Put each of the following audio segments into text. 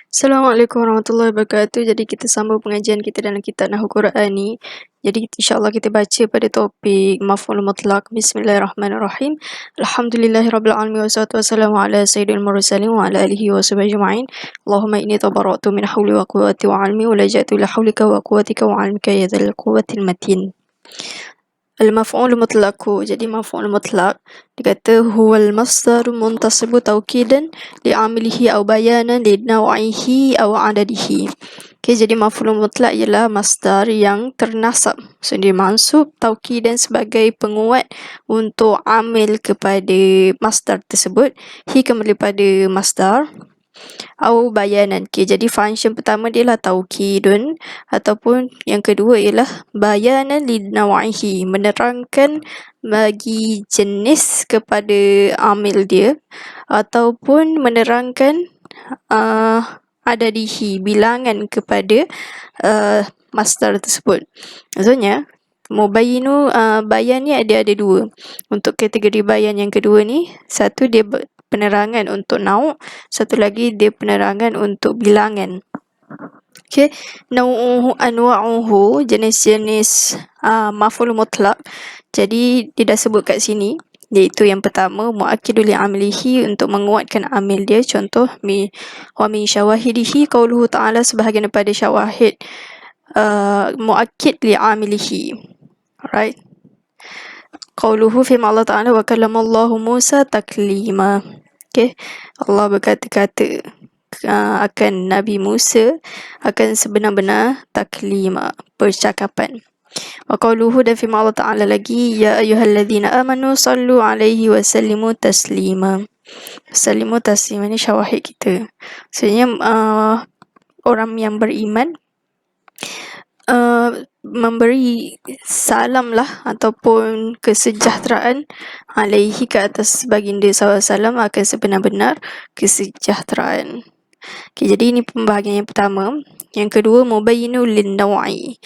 Assalamualaikum warahmatullahi wabarakatuh. Jadi kita sambung pengajian kita dalam kitab Nahwu Quran ni. Jadi insya-Allah kita baca pada topik maf'ul mutlaq. Bismillahirrahmanirrahim. Alhamdulillahirabbil alamin wassalatu wassalamu ala sayyidil mursalin wa ala alihi washabihi ajma'in. Allahumma inni tabarra'tu min hawli wa quwwati wa 'ilmi wa laja'tu ila hawlika wa quwwatika wa 'ilmika ya dzal quwwatil matin. Al-maf'ul mutlaq. Jadi maf'ul mutlaq dia kata huwal masdaru muntasibu taukidan li'amilihi aw bayanan li naw'ihi aw adadihi. Okay, jadi maf'ul mutlaq ialah masdar yang ternasab. So dia mansub taukidan sebagai penguat untuk amil kepada masdar tersebut. Hi kembali pada masdar atau bayanan. Okay, jadi function pertama dia lah taukidun ataupun yang kedua ialah bayanan lidnawa'ihi, menerangkan bagi jenis kepada amil dia ataupun menerangkan adadihi, bilangan kepada masdar tersebut. Maksudnya mubayyinu bayan ni ada dua. Untuk kategori bayan yang kedua ni, satu dia penerangan untuk nau', satu lagi dia penerangan untuk bilangan. Okay, nau'uhu anwa'uhu, jenis-jenis maf'ul mutlaq. Jadi dia dah sebut kat sini, iaitu yang pertama mu'akkidul li'amilihi, untuk menguatkan amil dia. Contoh wa min syawahidihi qauluhu ta'ala, sebahagian daripada syawahid mu'akkid li'amilihi. Alright. Qauluhu firman Allah Ta'ala wa kallamallahu Musa taklima. Okay, Allah berkata-kata akan Nabi Musa akan sebenar-benar taklima, percakapan. Wa qauluhu, dan firman Allah Ta'ala lagi, ya ayyuhalladzina amanu sallu alaihi wa sallimu taslima. Sallimu taslima ni syawahid kita. Maksudnya orang yang beriman memberi salam lah ataupun kesejahteraan alaihi, ke atas baginda SAW, akan sebenar-benar kesejahteraan. Okay, jadi ini pembahagian yang pertama. Yang kedua mubayyinu lin-naw'i,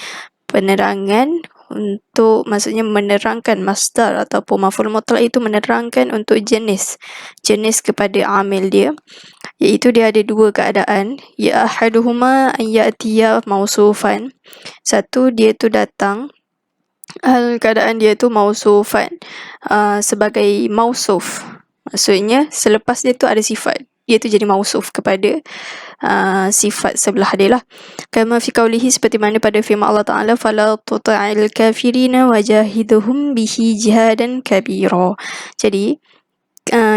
penerangan untuk, maksudnya menerangkan masdar ataupun maf'ul mutlaq itu menerangkan untuk jenis kepada amil dia, iaitu dia ada dua keadaan. Ya ahaduhuma an ya'tiya mausufan, satu dia tu datang keadaan dia tu mausufan, sebagai mausuf, maksudnya selepas dia tu ada sifat, dia tu jadi mausuf kepada sifat sebelah dia lah. Kama fi qaulihi, seperti mana pada firman Allah Ta'ala, fala tuta'il kafirina wajahiduhum bihi jihadan kabira. Jadi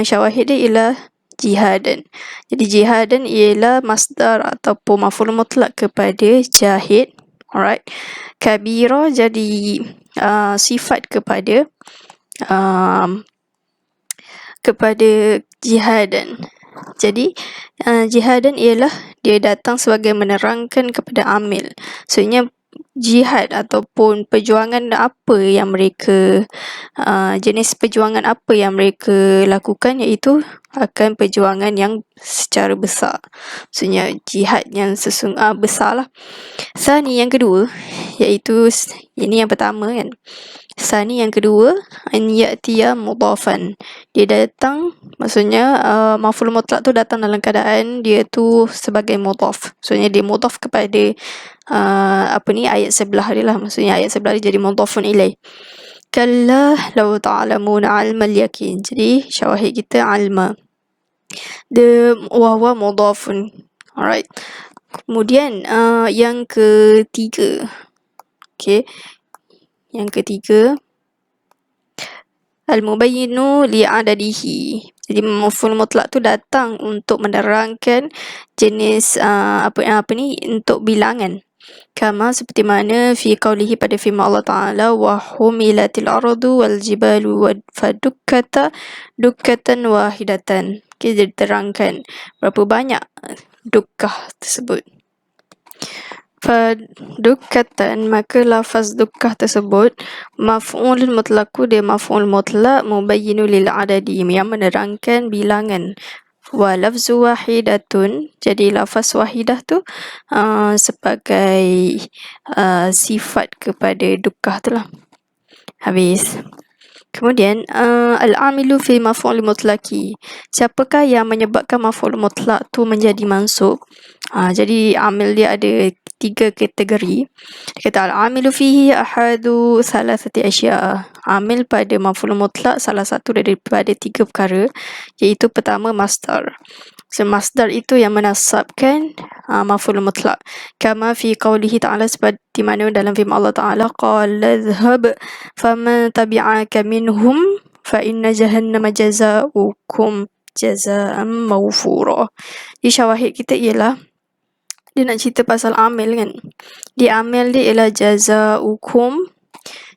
syawahid dia ialah jihadan. Jadi jihadan ialah masdar ataupun maf'ul mutlaq kepada jahid. Alright. Kabira jadi sifat kepada jihadan. Jadi jihadan ialah dia datang sebagai menerangkan kepada amil. Maksudnya jihad ataupun perjuangan apa yang mereka jenis perjuangan apa yang mereka lakukan, iaitu akan perjuangan yang secara besar. Maksudnya jihad yang besar lah. Sani yang kedua, iaitu ini yang pertama kan. Sani yang kedua, an ya'tiya mudhafan, dia datang, maksudnya maf'ul mutlaq tu datang dalam keadaan dia tu sebagai mudhaf. Maksudnya dia mudhaf kepada ayat sebelah dia lah. Maksudnya ayat sebelah dia jadi mudhafun ilaih. Kalla law ta'lamuna 'ilmal yaqin. Jadi syawahid kita alma, dia wa huwa mudhafun. Alright. Kemudian yang ketiga. Okay. Yang ketiga, al-mubayyinu li'adadihi. Jadi maf'ul mutlaq tu datang untuk menerangkan jenis untuk bilangan. Kama, seperti mana fi qaulihi, pada firman Allah Ta'ala, wa humilatil ardu wal jibalu fadukkata dukkatan wahidatan. Okay, jadi terangkan berapa banyak dukkah tersebut. Fadukkatan, maka lafaz dukkah tersebut maf'ul mutlaq, dia maf'ul mutlaq mubayyinu lil adadi, yang menerangkan bilangan. Wa lafzu wahidatun, jadi lafaz wahidah tu sebagai sifat kepada dukkah tu lah. Habis. Kemudian al-amilu fi maf'ul mutlaqi, siapakah yang menyebabkan maf'ul mutlaq tu menjadi mansub? Jadi amil dia ada 3 kategori. Dia kata al-amilu fihi ahadu thalathati asya'. Amil pada maf'ul mutlak salah satu daripada 3 perkara, iaitu pertama masdar. So masdar itu yang menasabkan maf'ul mutlak. Kama fi qawlihi ta'ala, seperti mana dalam firman Allah Ta'ala, qala dhhab faman tabi'aka minhum fa inna jahannama jazaukum jazaan mawfura. Jadi syawahid kita ialah dia nak cerita pasal amil kan. Amil dia ialah jazaukum.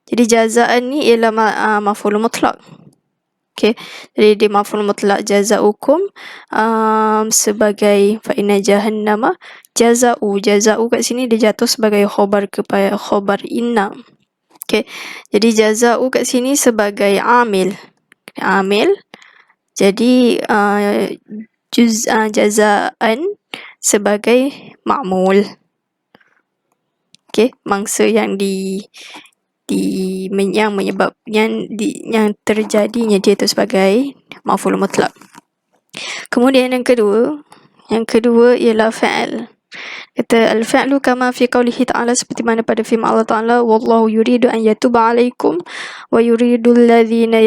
Jadi jazaan ni ialah maf'ul mutlak. Okay, jadi dia maf'ul mutlak jazaukum sebagai fa inna jahannama jazau kat sini dia jatuh sebagai khabar kepada khabar inna. Okay, jadi jazau kat sini sebagai amil. Jadi jazaan sebagai ma'mul. Okay, mangsa yang yang terjadinya dia tu sebagai maf'ul mutlak. Kemudian yang kedua ialah fa'al. Kata al-fa'lu kama fi qawlihi ta'ala, seperti mana pada firman Allah Ta'ala, wallahu yuridu an yatuba alaikum wa yuridu alladhina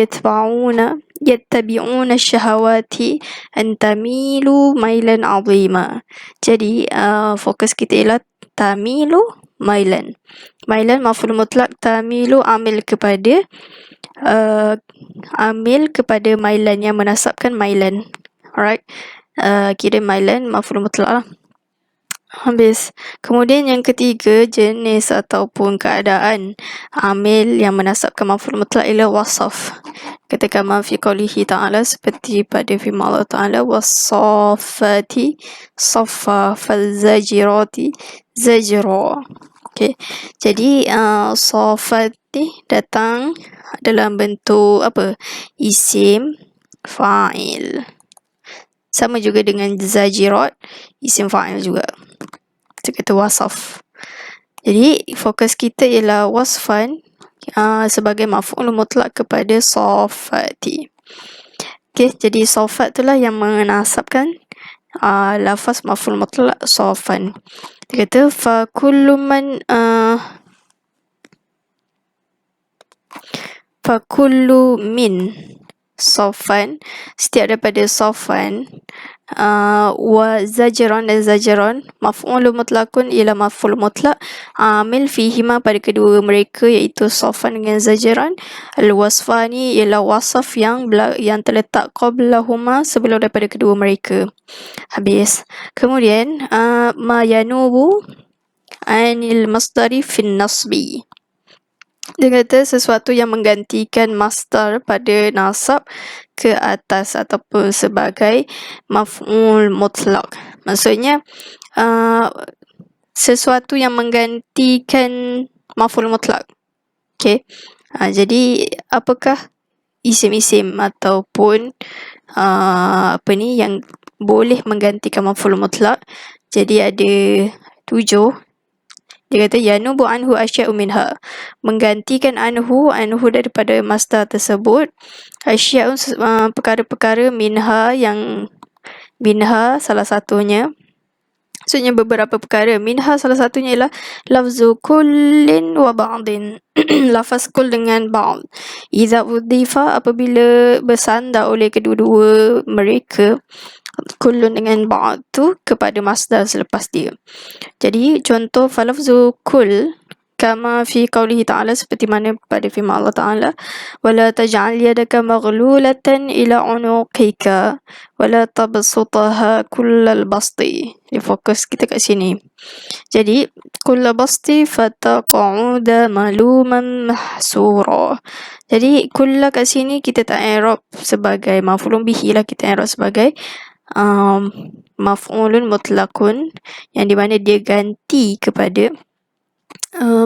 yattabi'una syahawati an tamilu mailan 'azima. Jadi fokus kita ialah tamilu mailan. Mailan maf'ul mutlak, tamilu amil kepada mailan yang menasabkan mailan. Alright. Kira mailan maf'ul mutlak lah. Habis. Kemudian yang ketiga, jenis ataupun keadaan amil yang menasabkan maf'ul mutlak ialah wasaf. Kata kama fi qawlihi ta'ala, seperti pada firman Allah Ta'ala, was-saffati saffa fal-zajirati zajra. Okay. Jadi saffat ni datang dalam bentuk apa? Isim fa'il. Sama juga dengan zajirat, isim fa'il juga. Kita kata wasaf. Jadi fokus kita ialah wasfan sebagai maf'ul mutlak kepada saffati. Okay, jadi saffat itulah yang menasabkan lafaz maf'ul mutlak saffan. Dia kata fa kullu min saffan, setiap daripada saffan, wa zajran dan zajran, maf'ul mutlakun ialah maf'ul mutlak amil fihima pada kedua mereka, iaitu saffan dengan zajran. Al-wasfani ialah wasaf yang terletak qablahuma, sebelum daripada kedua mereka. Habis. Kemudian ma yanubu anil masdari fin nasbi. Dia kata sesuatu yang menggantikan masdar pada nasab ke atas ataupun sebagai maf'ul mutlak. Maksudnya sesuatu yang menggantikan maf'ul mutlak. Okay. Jadi apakah isim-isim ataupun yang boleh menggantikan maf'ul mutlak? Jadi ada 7. Dia kata yanubu anhu asya'u minha, menggantikan anhu daripada masdar tersebut, asya'u perkara-perkara, minha salah satunya. Maksudnya beberapa perkara. Minha salah satunya ialah lafzu kullin wa ba'din. Lafaz kull dengan ba'd. Iza udhifa, apabila bersandar oleh kedua-dua mereka, kullun dengan ba'd tu kepada masdar selepas dia. Jadi contoh falafzu kull kama fi qawlihi ta'ala, seperti mana pada firman Allah Ta'ala, wala taj'al yadaka maghlulatan ila unuqika wala tabsutaha kullal basti. Dia fokus kita kat sini. Jadi kullal basti fataqa'uda maluman mahsura. Jadi kulla kat sini kita tak i'rab sebagai maf'ulun bihi lah, kita i'rab sebagai maf'ulun mutlakun, yang di mana dia ganti kepada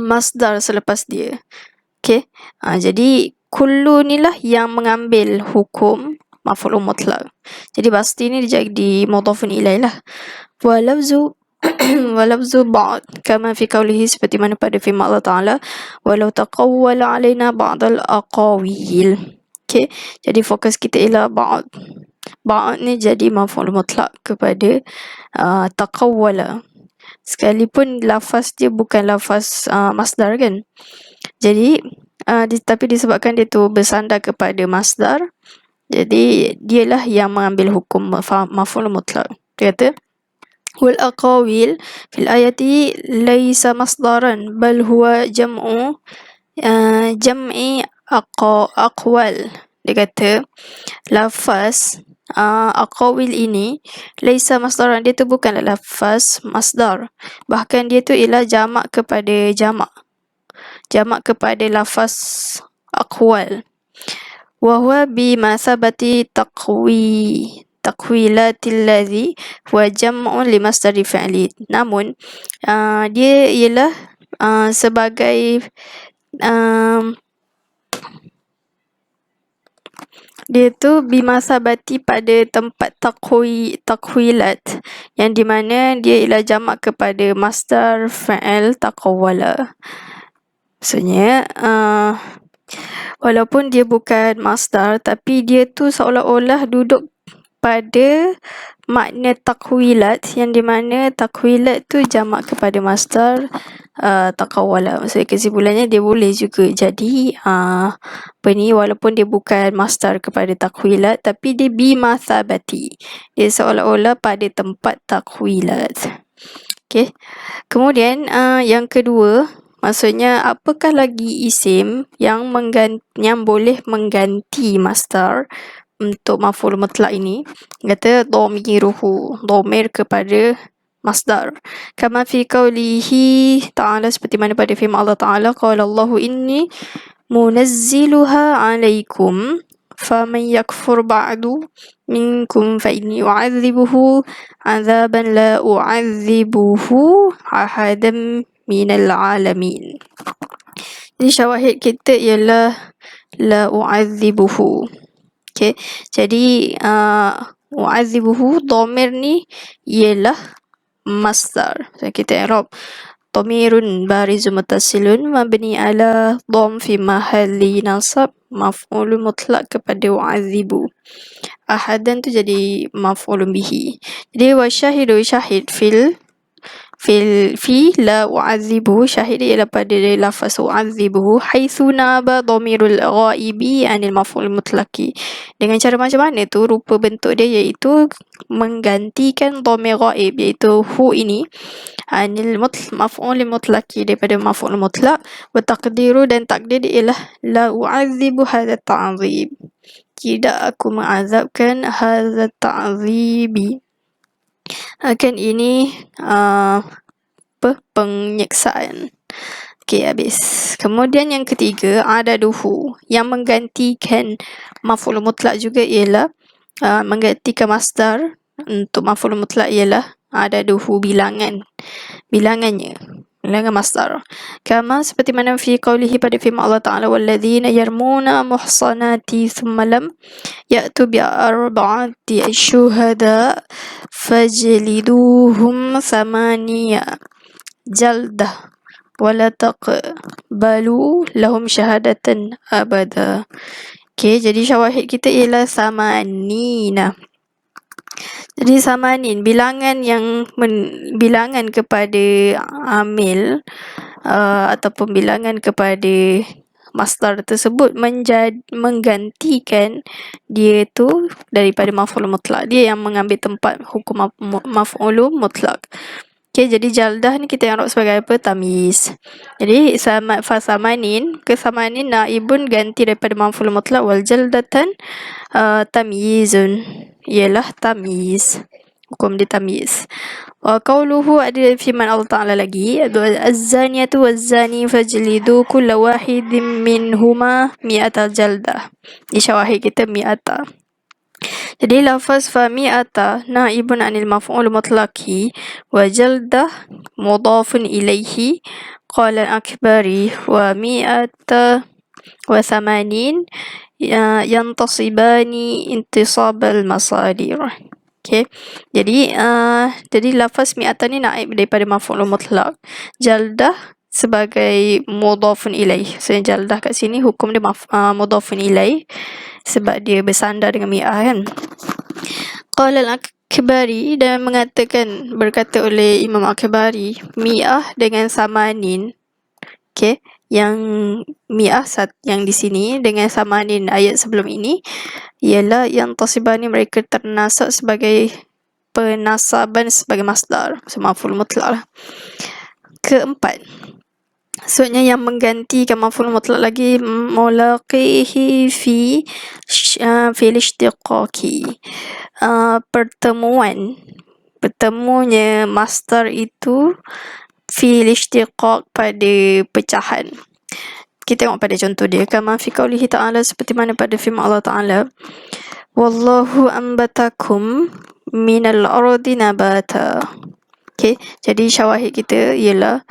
masdar selepas dia. Okay. Jadi kullu ni lah yang mengambil hukum maf'ul mutlak. Jadi pasti ni jadi mudhafun ilaih lah. Walafzu ba'd kama fi qawlihi, seperti mana pada firman Allah Ta'ala, walau taqawwala alaina ba'dal aqawil. Okay. Jadi fokus kita ialah ba'd. ba'd ni jadi maf'ul mutlak kepada taqawwala. Sekalipun lafaz dia bukan lafaz masdar kan. Jadi tapi disebabkan dia tu bersandar kepada masdar, jadi dialah yang mengambil hukum maf'ul mutlak. Dia kata wal aqawil fil ayati laisa masdaran bal huwa jam'i aqwal. Dia kata lafaz aqawil ini laisa masdaran, dia tu bukanlah lafaz masdar, bahkan dia tu ialah jamak kepada lafaz aqwal. Wa huwa bi masabati taqwilatil ladzi huwa jam'un li masdari fi'li. Namun dia ialah sebagai dia tu bimasabati pada tempat taqwilat, yang di mana dia ialah jamak kepada masdar fa'il taqawwala. Maksudnya walaupun dia bukan masdar, tapi dia tu seolah-olah duduk pada makna taqwilat, yang di mana taqwilat tu jamak kepada masdar taqawwala. Maksudnya kesimpulannya dia boleh juga jadi walaupun dia bukan masdar kepada taqwilat, tapi dia bimasabati, dia seolah-olah pada tempat taqwilat. Okay. Kemudian yang kedua, maksudnya apakah lagi isim yang boleh mengganti masdar untuk maf'ul mutlak ini? Kata dhamir kepada masdar. Kama fi qawlihi ta'ala, seperti mana pada firman Allah Ta'ala, qala Allahu inni munazziluha 'alaikum faman yakfur ba'du minkum fa inni u'adzibuhu 'adzaban la u'adzibuhu ahadan minal 'alamin. Jadi syawahid kita ialah la u'adzibuhu. Okay. Jadi u'adzibuhu, dhamir ni ialah masdar. So, kita i'rab dhamirun barizun muttasilun mabni ala dham fi mahalli nasab maf'ul mutlak kepada u'adzibu. Ahadan tu jadi maf'ulun bihi. Jadi wasyahidu, syahid fi la u'adzibu, syahid ialah pada lafaz u'adzibu haitsu naba dhamirul ghaibi anil maf'ul mutlaki. Dengan cara macam mana tu rupa bentuk dia, iaitu menggantikan dhamir ghaib, iaitu hu ini, anil maf'ul mutlaki, daripada maf'ul mutlak. Wa taqdiru, dan takdir dia ialah la u'adzibu hadza ta'dzib, tidak aku mengazabkan hadza ta'dzibi, akan ini penyiksaan. Okey, habis. Kemudian yang ketiga, adaduhu, yang menggantikan maf'ul mutlak juga ialah menggantikan masdar untuk maf'ul mutlak ialah adaduhu, bilangan masdar. Kama, seperti mana fi qawlihi, pada firman Allah Ta'ala, walladzina yarmuna muhsanati thumma lam ya'tu bi arba'ati syuhada fajliduhum thamaniya jaldah wala taqbalu lahum syahadatan abada. Okay, jadi syawahid kita ialah samanina. Jadi samanin, bilangan kepada amil ataupun bilangan kepada masdar tersebut menggantikan dia tu daripada maf'ul mutlak, dia yang mengambil tempat hukum maf'ul mutlak. Okay, jadi jaldah ni kita i'rab sebagai apa? Tamyiz. Jadi fasamanin, kesamanin naibun, ganti daripada maf'ul mutlak, wal jaldatan tamyizun, ialah tamyiz, hukum dia tamyiz. Wa qawluhu, ada firman Allah Ta'ala lagi, az-zaniyatu waz-zani fajlidu kulla wahidin minhuma mi'ata jaldah. Di syawahid kita mi'ata. Jadi lafaz fa mi'ata naibun anil maf'ul mutlaki wa jaldah mudhafun ilaihi qala al-akbari wa mi'ata wa thamanin yantasibani intisabal masadir. Okay. Jadi lafaz mi'ata ni naib daripada maf'ul mutlak, jaldah sebagai mudhafun ilaih. So jaldah kat sini hukum dia mudhafun ilaih, sebab dia bersandar dengan mi'ah kan. Qala al-Akbari, dan berkata oleh Imam Akbari, mi'ah dengan samanin, okay, yang mi'ah yang di sini dengan samanin ayat sebelum ini ialah yang tasibani, mereka ternasab sebagai penasaban sebagai masdar, maf'ul mutlak lah. Keempat, maksudnya yang menggantikan maf'ul mutlak lagi, mulaqihi fi fil ishtiqaqi, bertemunya masdar itu fil ishtiqaq, pada pecahan. Kita tengok pada contoh dia, kama fi qaulihi ta'ala, seperti mana pada firman Allah Ta'ala, wallahu ambatakum minal ardi nabata. Okay, jadi syawahid kita ialah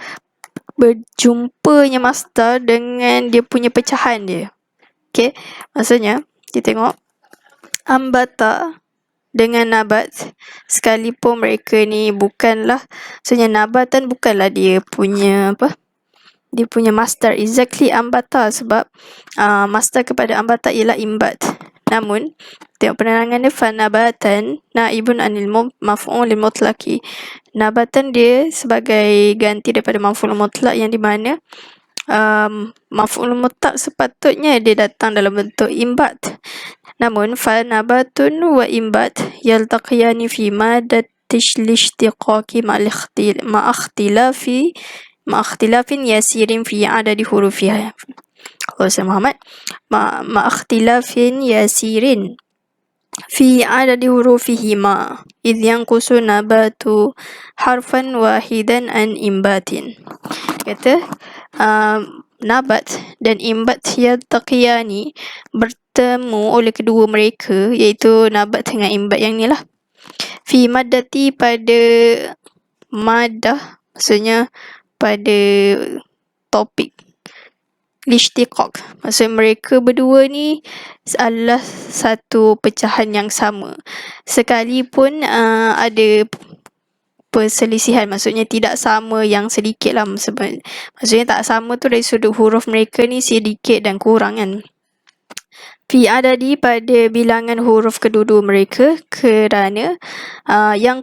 berjumpanya masdar dengan dia punya pecahan dia. Okay, maksudnya kita tengok ambata dengan nabat, sekalipun mereka ni bukanlah, maksudnya nabatan bukanlah dia punya dia punya masdar exactly ambata, sebab masdar kepada ambata ialah imbat. Namun tengok penerangan dia, fanabatan naibun anil maf'ul mutlaqi, nabatan dia sebagai ganti daripada maf'ul mutlak, yang di mana maf'ul mutlak sepatutnya dia datang dalam bentuk imbat. Namun fanabatun wa imbat yaltaqiyani fi madatish lishtiqaqi ma'akhtilafin yasirin fi adadi hurufiha. Ustaz Muhammad, ma'akhtilafin yasirin fi adadi hurufihima idh yanqusu nabatu harfan wahidan an imbatin. Kata nabat dan imbat yaltaqiyani, bertemu oleh kedua mereka, iaitu nabat dengan imbat yang ni lah, fi madati, pada madah, maksudnya pada topik lishtiqaq, maksud mereka berdua ni adalah satu pecahan yang sama, sekalipun ada perselisihan, maksudnya tidak sama yang sedikit lah, maksudnya tak sama tu dari sudut huruf mereka ni sedikit dan kurang kan. Fi adadi, pada bilangan huruf kedua-dua mereka, kerana yang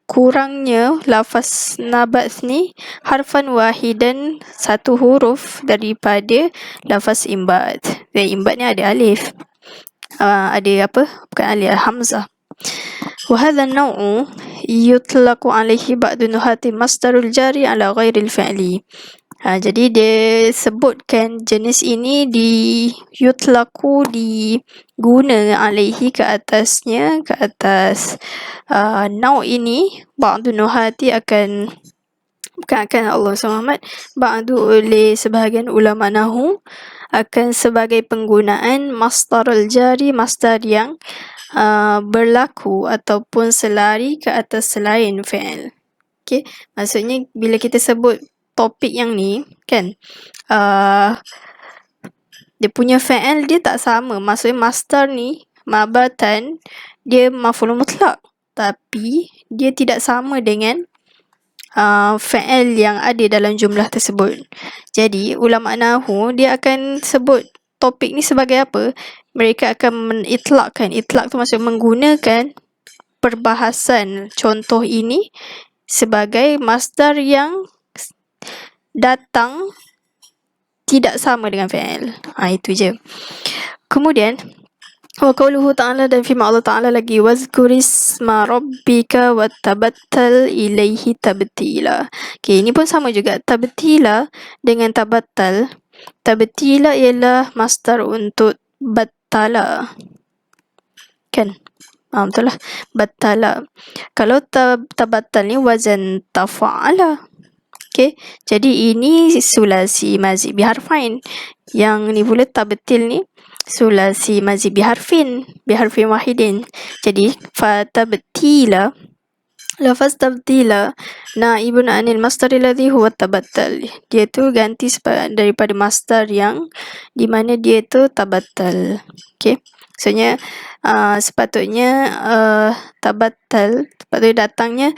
kurangnya lafaz nabat ni harfan wahidan, satu huruf daripada lafaz imbat. Dan imbat ni ada alif, ada bukan alif, hamzah. Wa hadha an-naw'u yutlaqu alayhi ba'du nuhati masdarul jari ala ghairil fi'li. Jadi dia sebutkan jenis ini yutlaqu, diguna alaihi, ke atasnya, ke atas nau' ini, ba'du nuhati, bukan Allah SWT, ba'du oleh sebahagian ulama nahu, akan sebagai penggunaan masdarul jari, masdar yang berlaku ataupun selari ke atas selain fi'il. Okay, maksudnya bila kita sebut topik yang ni kan, dia punya fi'il dia tak sama, maksudnya masdar ni mabatan dia maf'ul mutlak, tapi dia tidak sama dengan fi'il yang ada dalam jumlah tersebut. Jadi ulama nahu dia akan sebut topik ni sebagai apa? Mereka akan itlak tu maksud menggunakan perbahasan contoh ini sebagai masdar yang datang tidak sama dengan fi'il. Itu je. Kemudian wa qauluhu ta'ala, dan firman Allah Ta'ala lagi, wazkurisma rabbika wattabattal ilaihi tabtila. Okay, ini pun sama juga, tabtila dengan tabattal. Tabtila ialah masdar untuk battala kan, betul lah, battala. Kalau tabattal ni wazan tafa'ala. Okay, jadi ini sulasi mazid biharfain, yang ni pula tabtil ni sulasi mazid biharfin wahidin. Jadi fatabtila, lafaz tabtila naibun anil masdar alladhi huwa tabattal, dia tu ganti daripada masdar yang di mana dia tu tabattal. Okay, maksudnya sepatutnya tabattal, sepatutnya datangnya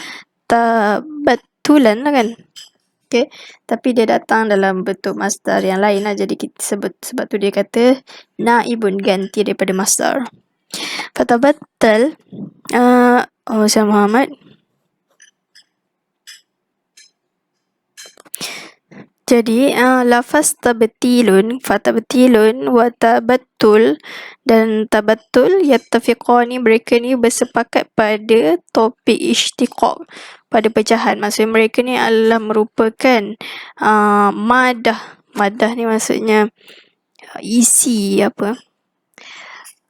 tabattulan lah kan. Okay, tapi dia datang dalam bentuk masdar yang lain lah. Jadi kita sebab tu dia kata naibun, ganti daripada masdar. Fatabattal, Syah Muhammad. Jadi lafaz tabtilun, fatabtilun wa tabattul dan tabattul yattafiqani, mereka ni bersepakat pada topik ishtiqaq, pada pecahan. Maksudnya mereka ni adalah merupakan madah ni maksudnya isi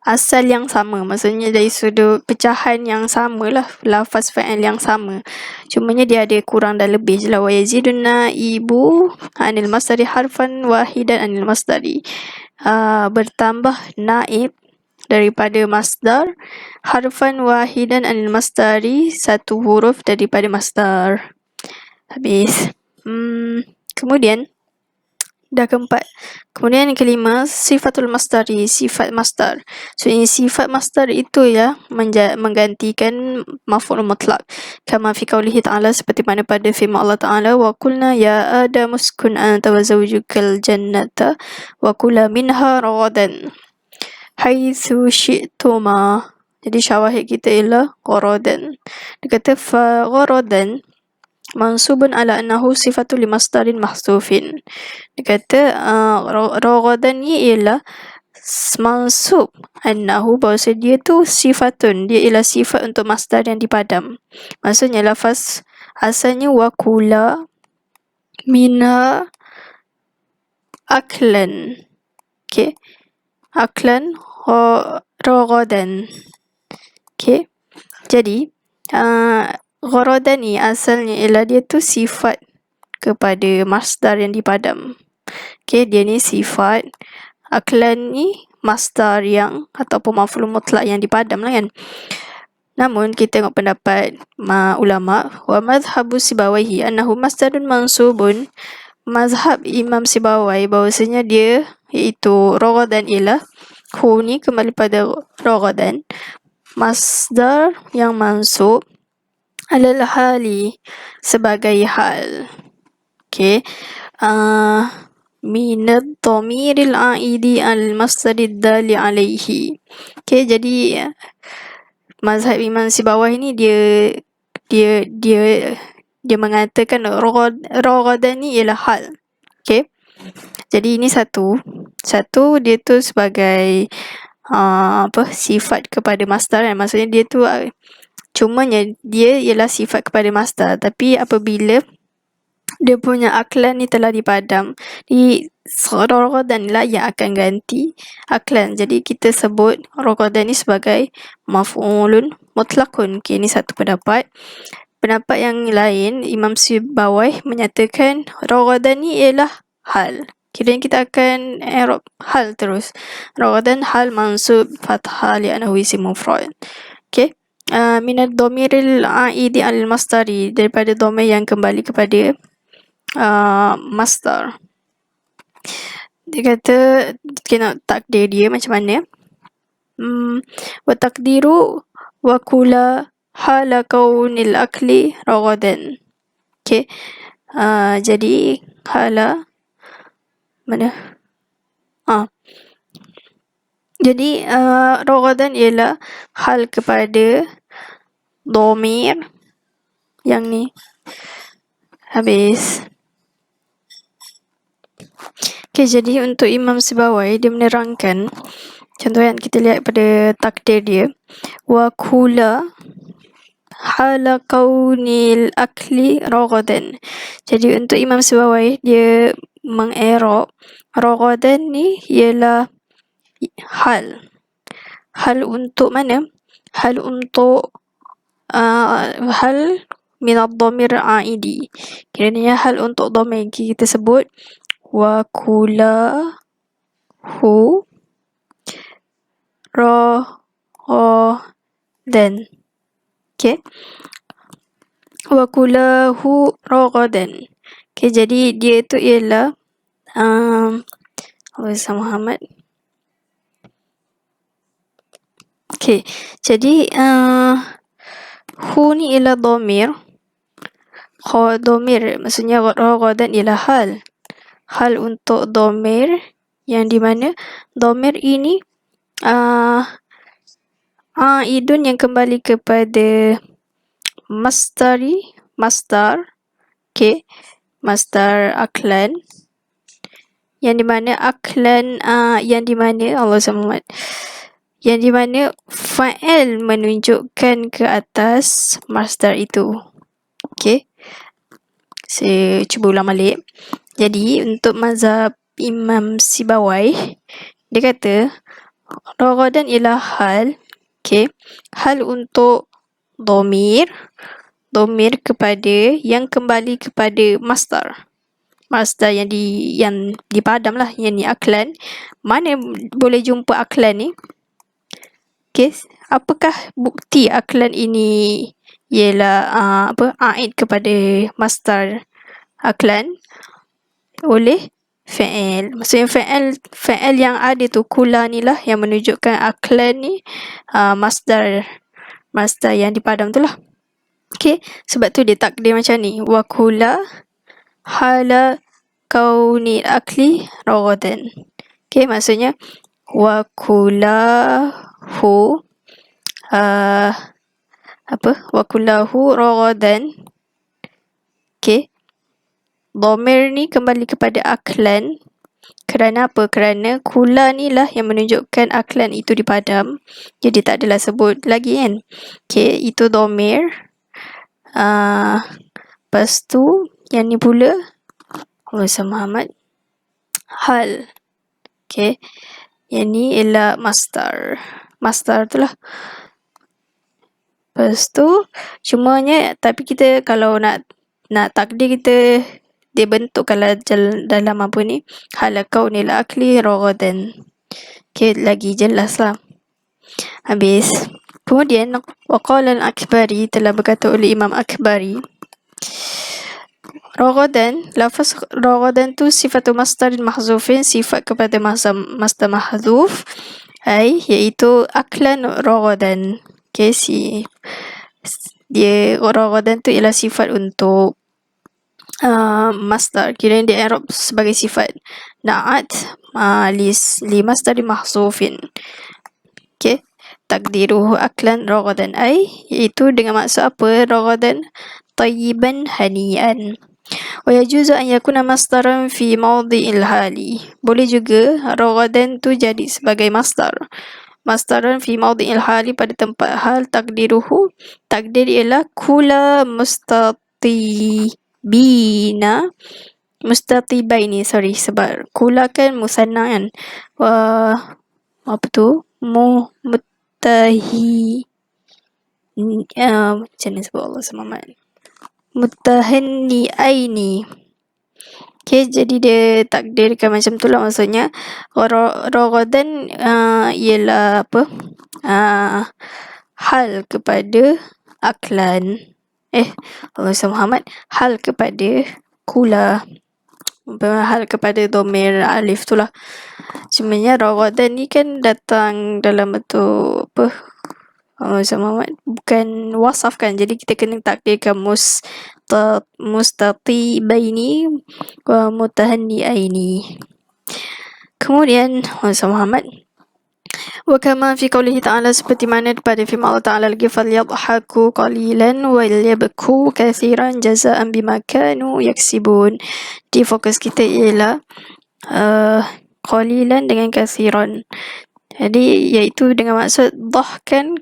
asal yang sama, maksudnya dari sudut pecahan yang sama lah, lafaz fa'il yang sama, cumanya dia ada kurang dan lebih je lah. Wa yazidun naibu anil masdari harfan wahidan anil masdari, bertambah naib daripada masdar, harfan wahidan anil masdari, satu huruf daripada masdar. Habis. Kemudian dah keempat. Kemudian yang kelima, sifatul masdari, sifat masdar. So ini sifat masdar itu ya menggantikan maf'ul mutlaq. Kama fi qaulihi ta'ala, seperti mana pada firman Allah Ta'ala, wa qulna ya Adam uskun anta wa zawjukal jannata wa kula minha ragadan haitsu syi'tuma. Jadi syawahid kita ialah gharadan. Dia kata fa gharadan mansubun ala annahu sifatul limasdarin mahzufin. Dia kata ragadan ni ialah mansub annahu, bahawa dia tu sifatun, dia ialah sifat untuk masdar yang dipadam. Maksudnya lafaz asalnya wakula mina aklan. Okay, aklan ragadan. Okay, jadi gharadan ni asalnya ialah dia tu sifat kepada masdar yang dipadam. Okay, dia ni sifat, aklan ni masdar yang ataupun maf'ul mutlaq yang dipadam lah kan. Namun kita tengok pendapat ulama, wa madhhabu Sibawaihi annahu masdarun mansubun. Mazhab Imam Sibawai bahawasanya dia iaitu ragadan ialah, hu ni kembali pada ragadan, masdar yang mansub alal hali, sebagai hal. Okay, minad dhamiril aidi al masdarid dali alaihi. Okay, jadi mazhab Imam Sibawai ni dia mengatakan ragadan ni ialah hal. Okay, jadi ini satu dia tu sebagai sifat kepada masdar kan. Maksudnya dia tu cumanya dia ialah sifat kepada masdar, tapi apabila dia punya aklan ni telah dipadam, di ragadan lah yang akan ganti aklan. Jadi kita sebut ragadan ni sebagai maf'ulun mutlaqun. Okay, ini satu pendapat. Pendapat yang lain, Imam Sibawai menyatakan ragadan ni ialah hal. Kiranya kita akan i'rab hal terus. Ragadan hal mansub fathah li'annahu isim mufrad. Okay, minad dhamiril aidi al masdari, daripada dhamir yang kembali kepada masdar. Dia kata kena takdir dia macam mana. Wa taqdiru wa kula hala kaunil akli ragadan. Okay, jadi hala mana jadi ragadan ialah hal kepada dhamir yang ni. Habis. Okay, jadi untuk Imam Sibawai dia menerangkan, contoh yang kita lihat pada takdir dia, wa kula hala kaunil akli ragadan. Jadi untuk Imam Sibawai dia meng-i'rab ragadan ni ialah hal untuk mana? Hal untuk hal minad dhamir aidi. Kiranya hal untuk dhamir kita sebut wa kula hu ragadan. Okay, wa kula hu ragadan. Okay, jadi dia tu ialah Muhammad. Okay, jadi hu ni ialah dhamir domir, maksudnya raghadan ialah hal. Hal untuk domir yang di mana domir ini idun yang kembali kepada masdar, okay, masdar aklan, yang di mana aklan yang di mana Allah Samad, yang di mana fa'il menunjukkan ke atas masdar itu. Okay, saya cuba ulang balik. Jadi untuk mazhab Imam Sibawai, dia kata raghadan ialah hal, okay, hal untuk domir kepada yang kembali kepada masdar yang dipadam lah, yang ni aklan. Mana boleh jumpa aklan ni? Okay, apakah bukti aklan ini ialah aid kepada masdar aklan? Oleh fa'il. Maksudnya fa'il yang ada tu, kula ni lah yang menunjukkan aklan ni masdar yang dipadam tu lah. Okay, sebab tu dia takdir macam ni, wa kula hala kauni akli raghadan. Okay, maksudnya wa kulahu wa kulahu raghadan. Okay, domir ni kembali kepada aklan. Kerana apa? Kerana kula ni lah yang menunjukkan aklan itu dipadam. Jadi tak adalah sebut lagi kan. Okay, itu domir. Lepas tu yang ni pula Allah Muhammad hal. Okay, yang ni ialah masdar tu lah. Lepas tu cumanya, tapi kita kalau nak takdir, kita dia bentuk kalau dalam apa ni, halakau nil akli raghadan. Okay, lagi jelas lah. Habis. Kemudian waqala al-Akbari, telah berkata oleh Imam Akbari, raghadan, lafaz raghadan tu sifatu masdarin mahzufin, sifat kepada masdar mahzuf, iaitu aklan raghadan. Okay, dia raghadan tu ialah sifat untuk masdar, kira dia i'rab sebagai sifat na'at li masdar mahzufin. Okay, takdiruhu aklan raghadan, iaitu dengan maksud apa? Raghadan tayyiban hani'an. Wa yajuzu an yakuna masdaran fi mawdi'il hali. Boleh juga raghadan tu jadi sebagai masdaran fi mawdi'il hali, pada tempat hal. Takdiruhu, takdir ialah kula mustatibaini, sebab kula kan musanna kan. Apa tu? Muttahi, macam mana sebut Allah selamat, muttahanni'aini. Okay, jadi dia takdirkan macam tu lah. Maksudnya raghadan ialah apa? Hal kepada aklan. Allah Muhammad, hal kepada kula, hal kepada domir alif tu lah. Cumanya raghadan ni kan datang dalam bentuk apa? Bukan wasaf kan, jadi kita kena takdirkan mustatibaini wa mutahanni'aini. Kemudian Muhammad, wa kama fi qoulihi ta'ala, seperti mana pada firman Allah Ta'ala lagi, falyadhaku qalilan wa yabku kathiran jazaan bima kanu yaksibun. Di fokus kita ialah qalilan dengan kathiran, jadi iaitu dengan maksud dhahkan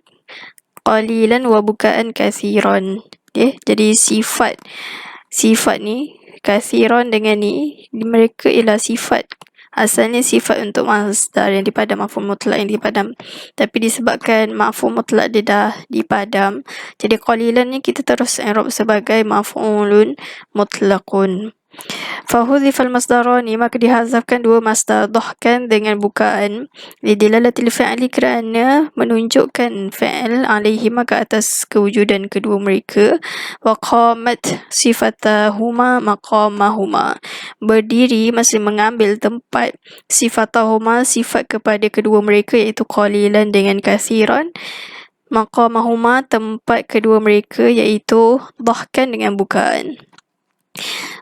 qalilan wa bukaan kathiran. Okay, jadi sifat ni kathiran dengan ni, mereka ialah sifat, asalnya sifat untuk masdar yang dipadam, maf'ul mutlak yang dipadam, tapi disebabkan maf'ul mutlak dia dah dipadam, jadi qalilan ni kita terus i'rab sebagai maf'ulun mutlaqun. Fahudhifal masdarani, maka dihazafkan dua masdar, dhahkan dengan bukaan, lidilalatil fa'li, kerana menunjukkan fa'il, alaihi, maka atas kewujudan kedua mereka, wa qamat sifatahuma maqamahuma, berdiri, masih mengambil tempat sifatahuma, sifat kepada kedua mereka, iaitu qalilan dengan kathiran, maqamahuma, tempat kedua mereka, iaitu dhahkan dengan bukaan.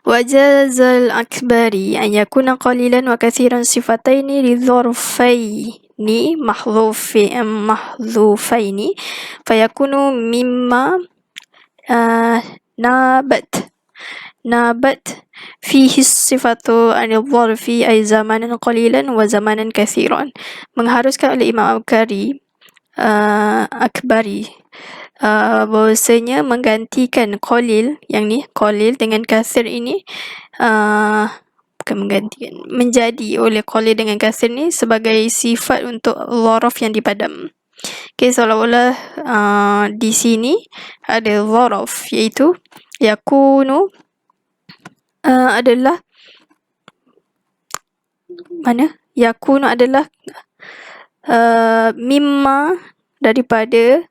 Wajazal akbari an yakuna qalilan wa kathiran sifataini lidhorfaini mahdhufaini fayakunu mimma nabat fihi sifatu anil dharfi ay zamanan qalilan wa zamanan kathiran. Mengharuskan oleh Imam Akbari bahwasanya menggantikan qalil, yang ni qalil dengan kasir ini bukan menggantikan, menjadi oleh qalil dengan kasir ni sebagai sifat untuk dharaf yang dipadam. Okay, seolah-olah di sini ada dharaf iaitu yakunu adalah mana? Yakunu adalah mimma daripada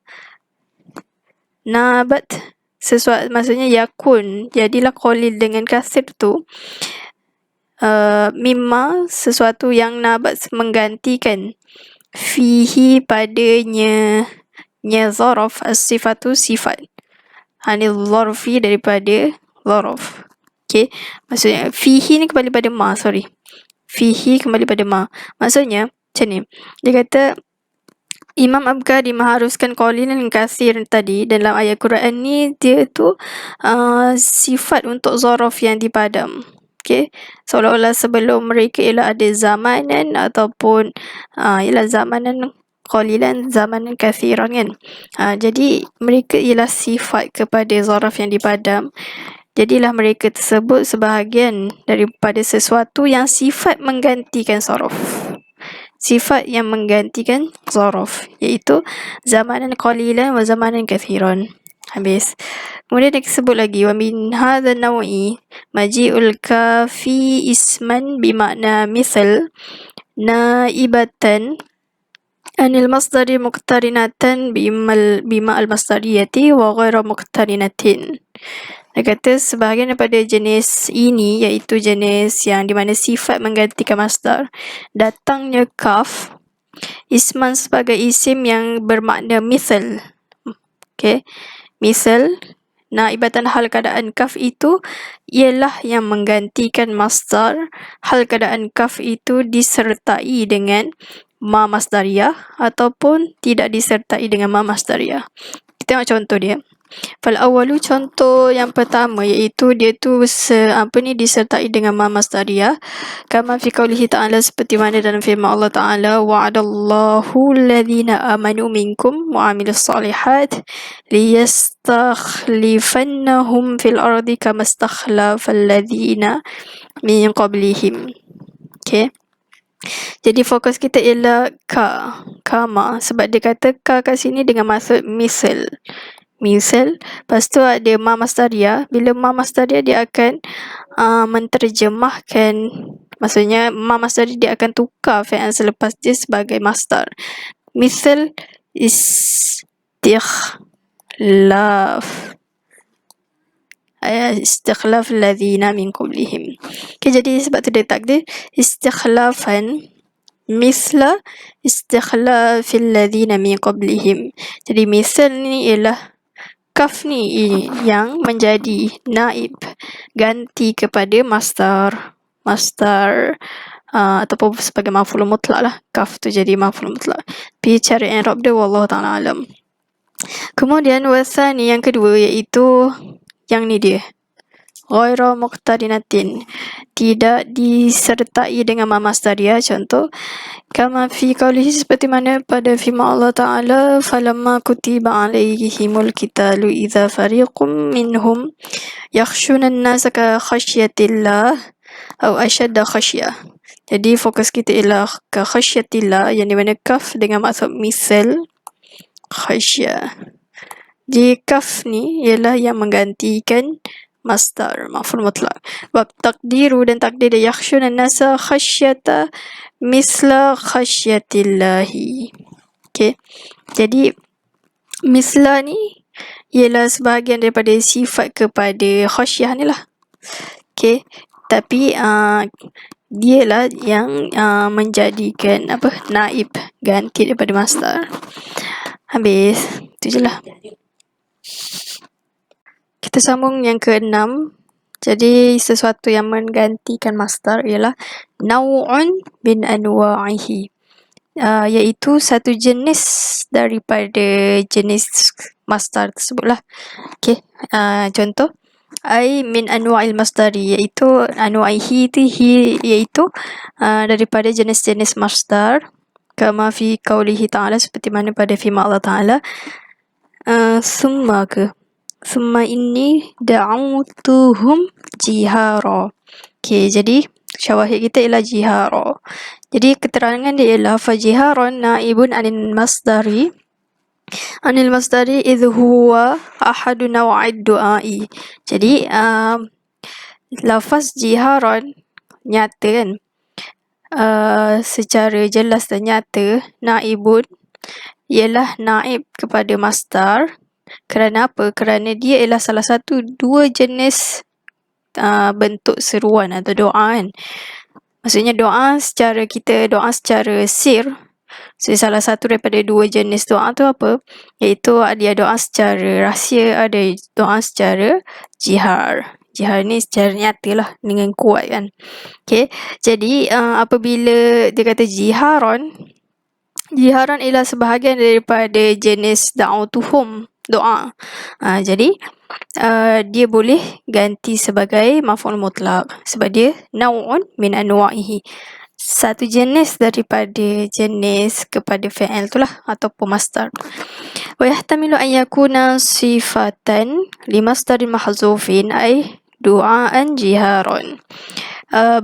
nabat sesuatu, maksudnya yakun jadilah qalil dengan kasir tu mimma sesuatu yang nabat menggantikan fihi padanya zaraf as-sifatu sifat anil dharfi daripada dharaf. Okay, maksudnya fihi ni kembali pada ma, fihi kembali pada ma, maksudnya macam ni, dia kata Imam Abkari mengharuskan qalil dan kasir tadi dalam ayat Quran ni, dia tu sifat untuk zaraf yang dipadam. Okay, seolah-olah sebelum mereka ialah ada zamanan ataupun ialah zamanan qalilan, zamanan kathiran kan. Jadi mereka ialah sifat kepada zaraf yang dipadam. Jadilah mereka tersebut sebahagian daripada sesuatu yang sifat menggantikan zaraf. Sifat yang menggantikan zaraf, iaitu zamanan qalilan wa zamanan kathiran. Habis. Kemudian dia sebut lagi, wa min hadha nawi maji'ul kafi isman bimakna misal naibatan anil masdari muqtarinatan bima al-masdariyati wa ghaira muqtarinatin. Dia kata sebahagian daripada jenis ini, iaitu jenis yang di mana sifat menggantikan masdar, datangnya kaf isman sebagai isim yang bermakna misal. Okay, misal naibatan, hal keadaan kaf itu ialah yang menggantikan masdar, hal keadaan kaf itu disertai dengan ma masdariyah ataupun tidak disertai dengan ma masdariyah. Kita tengok contoh dia. Fal awalu, contoh yang pertama, iaitu dia tu disertai dengan ma masdariyah, kama fi qoulihi ta'ala, seperti mana dalam firman Allah Ta'ala, wa'adallahu alladhina amanu minkum wa 'amilus solihat liyastakhlifannahum fil ardi kama istakhlafal ladzina min qablihim. Okay, jadi fokus kita ialah kama, sebab dia kata ka kat sini dengan maksud misal. Lepas tu ada ma masdariyah. Bila ma masdariyah, dia akan menterjemahkan, maksudnya ma masdariyah dia akan tukar fi'il selepas dia sebagai masdar. Misal istikhlaf ladzina min qablihim. Okay, jadi sebab tu dia takdir istikhlafan misla istikhlafil ladzina min qablihim. Jadi misal ni ialah kaf ni yang menjadi naib, ganti kepada masdar ataupun sebagai maf'ul mutlak lah. Kaf tu jadi maf'ul mutlak. Tapi cara i'rab dia wallahu ta'ala alam. Kemudian wasani, yang kedua, iaitu yang ni dia, ghaira muqtarinatin, tidak disertai dengan ma masdariyah. Contoh, kama fi qoulihi, seperti mana pada firman Allah Ta'ala, falamma kutiba alaihimul qitalu idza fariqum minhum yakhshuna an-nasa ka khasyatillah aw ashadda khasyah. Jadi fokus kita ialah ka khasyatillah, yang di mana kaf dengan maksud misal khasyah. Di kaf ni ialah yang menggantikan masdar maf'ul mutlak. Wa taqdiru, dan takdir dia yakhshuna an-nasa khasyata misla khasyatillahi. Okay, jadi misla ni ialah sebahagian daripada sifat kepada khasyah ni lah. Okay, tapi dia lah yang menjadikan naib, ganti daripada masdar. Habis, itu je lah. Kita sambung yang ke-6. Jadi sesuatu yang menggantikan masdar ialah naw'un min anwa'ihi, iaitu satu jenis daripada jenis masdar tersebutlah. Okey, contoh ai min anwa'il masdari, iaitu anwa'ihi itu iaitu daripada jenis-jenis masdar, kama fi qaulihi ta'ala, seperti mana pada firman Allah Ta'ala, summa inni da'autuhum jihara. Okey, jadi syawahid kita ialah jihara. Jadi keterangan dia ialah fajiharon naibun anil masdari idh huwa ahadu naw'id du'ai. Jadi lafaz jiharon nyata kan, secara jelas dan nyata naibun ialah naib kepada masdar. Kerana apa? Kerana dia ialah salah satu dua jenis bentuk seruan atau doa kan. Maksudnya doa secara sir. So, salah satu daripada dua jenis doa tu apa? Iaitu ada doa secara rahsia, ada doa secara jihar. Jihar ni secara nyata lah, dengan kuat kan. Okay, jadi apabila dia kata jiharon ialah sebahagian daripada jenis da'autuhum, doa. Jadi dia boleh ganti sebagai maf'ul mutlaq sebab dia naw'un min anwa'ihi, satu jenis daripada jenis kepada fi'il tu lah, ataupun masdar. Wa yahtamilu an yakuna sifatan li masdarin mahzufin ay du'aan jiharon.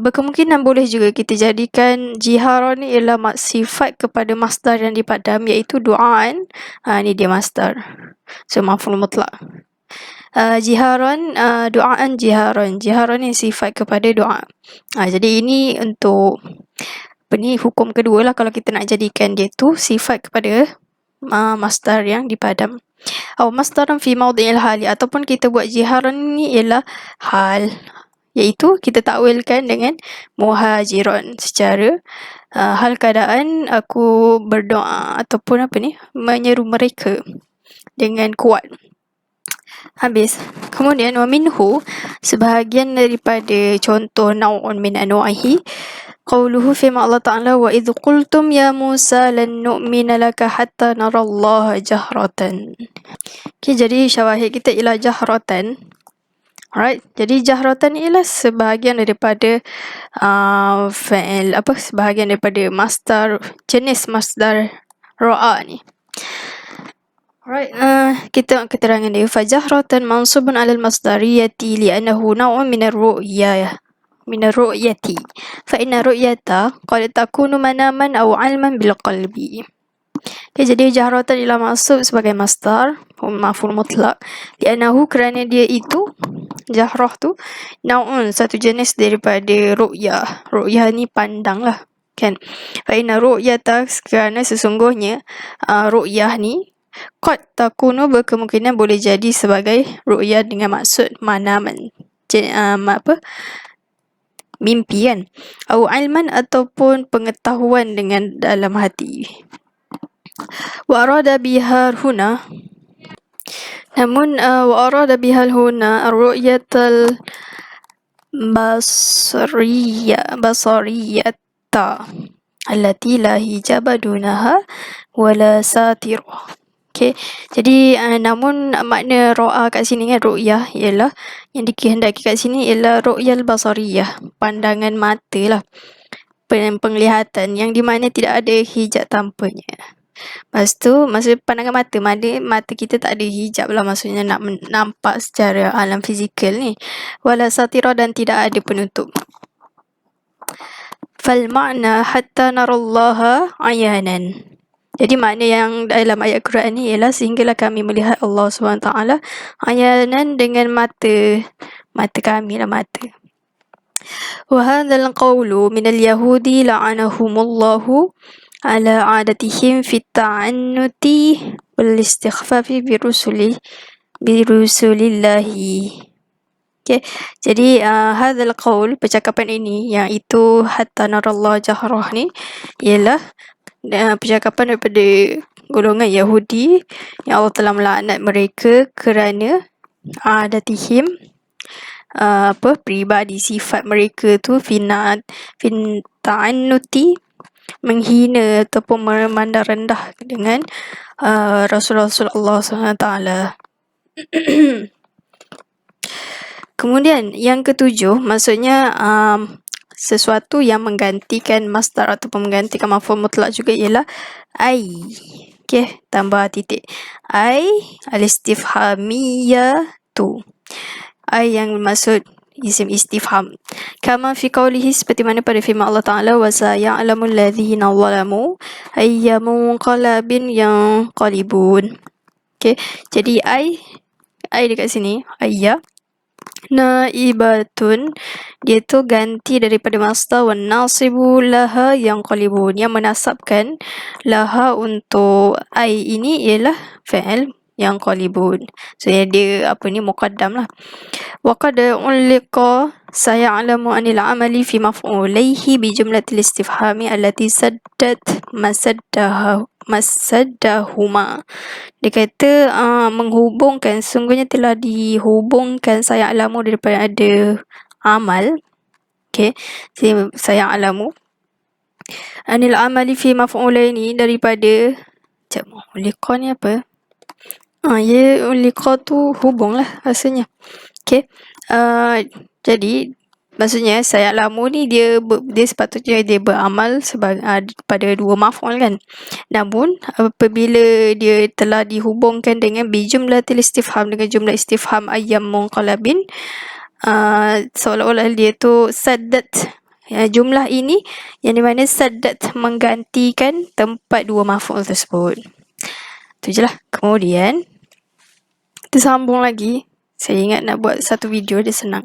Berkemungkinan boleh juga kita jadikan jiharon ni ialah sifat kepada masdar yang dipadam, iaitu du'aan. Ni dia masdar, so maf'ul mutlaq. Jiharon, du'aan jiharon. Jiharon ni sifat kepada doa. Jadi ini untuk hukum kedua lah, kalau kita nak jadikan dia tu sifat kepada masdar yang dipadam. Masdaran fi mawdi'il hali, ataupun kita buat jiharon ni ialah hal, iaitu kita takwilkan dengan muhajiron, secara hal keadaan aku berdoa ataupun menyeru mereka dengan kuat. Habis. Kemudian wa minhu, sebahagian daripada contoh naw'un min anwa'ihi, qauluhu firman Allah Ta'ala, wa idh qultum ya Musa lan nu'mina laka hatta narallaha jahratan. Okay, jadi syawahid kita ialah jahratan. Alright, jadi jahratan ialah sebahagian daripada fi'il, sebahagian daripada masdar, jenis masdar ra'a ni. Alright, kita keterangan dia. Fajahratan mansubun 'alal masdariyati li'annahu naw'un min ar-ru'ya. Min ar-ru'yati. Fa inna ru'yata qad takunu manaman aw 'ilman bil qalbi. Okay, jadi jahratan ialah masuk sebagai masdar maf'ul mutlaq, li'annahu, kerana dia itu jahrah tu naw'un, satu jenis daripada ru'yah. Ru'yah ni pandang lah kan. Fa inna ru'yata, kerana sesungguhnya ru'yah ni qad takunu, berkemungkinan boleh jadi sebagai ru'yah dengan maksud manaman, mimpi kan, au ilman, ataupun pengetahuan dengan dalam hati. Wa arada biha huna, namun wa arada biha huna ar-ru'yatal basariyata allati la hijaba dunaha wala satirah. Okay, jadi namun makna ro'a kat sini kan, ru'yah ialah yang dikehendaki kat sini ialah ru'yal basariyah, pandangan mata lah, penglihatan yang di mana tidak ada hijab tanpanya. Lepas tu, maksud pandangan mata kita tak ada hijab lah, maksudnya nak nampak secara alam fizikal ni. Wala satira, dan tidak ada penutup. Fal makna hatta narallaha ayanan. Jadi makna yang dalam ayat Quran ni ialah sehinggalah kami melihat Allah SWT ayanan, dengan mata kami lah, mata. Wa hadzal qawlu min al-yahudi la'anahumullahu ala 'adatihim fi ta'annuti wal istighfafi bi rusulillahi. Okay, jadi hadzal qaul, percakapan ini, yang itu hatta narallah jahrah ni, ialah percakapan daripada golongan Yahudi yang Allah telah melaknat mereka kerana adatihim, peribadi sifat mereka tu fin ta'annuti, menghina ataupun memandang rendah dengan Rasul-Rasul Allah SWT. Kemudian yang ketujuh, maksudnya sesuatu yang menggantikan masdar ataupun menggantikan maf'ul mutlak juga ialah ai. Okey, tambah titik. Ai al-istifhamiyah tu. Ai yang maksud isim istifham. Kama fi qawlihi, seperti mana pada firman Allah Ta'ala, wa saya'lamul ladzina zalamu ayyamun qalabin yanqalibun. Okey, jadi ai dekat sini, ayya naibatun, dia tu ganti daripada masdar wa nasibu laha yanqalibun, yang menasabkan laha untuk ai ini ialah fi'il yanqalibun. So dia muqaddam lah. Wa qad ulqa saya'lamu anil amali fi maf'ulaihi bi jumlatil istifhami allati saddat masaddahuma. Dia kata menghubungkan, sungguhnya telah dihubungkan saya'lamu daripada ada amal. Okey, saya'lamu anil amali fi maf'ulaini, daripada ulqa ni apa? Ya, ulqa tu hubung lah rasanya. Okey, jadi maksudnya saya'lamu ni dia sepatutnya dia beramal sebagai pada dua maf'ul kan. Namun apabila dia telah dihubungkan dengan bijumlatil istifham, dengan jumlah istifham ayyam munqalabin, seolah-olah dia tu saddat, jumlah ini yang di mana saddat menggantikan tempat dua maf'ul tersebut. Tu je lah. Kemudian kita sambung lagi. Saya ingat nak buat satu video, dia senang.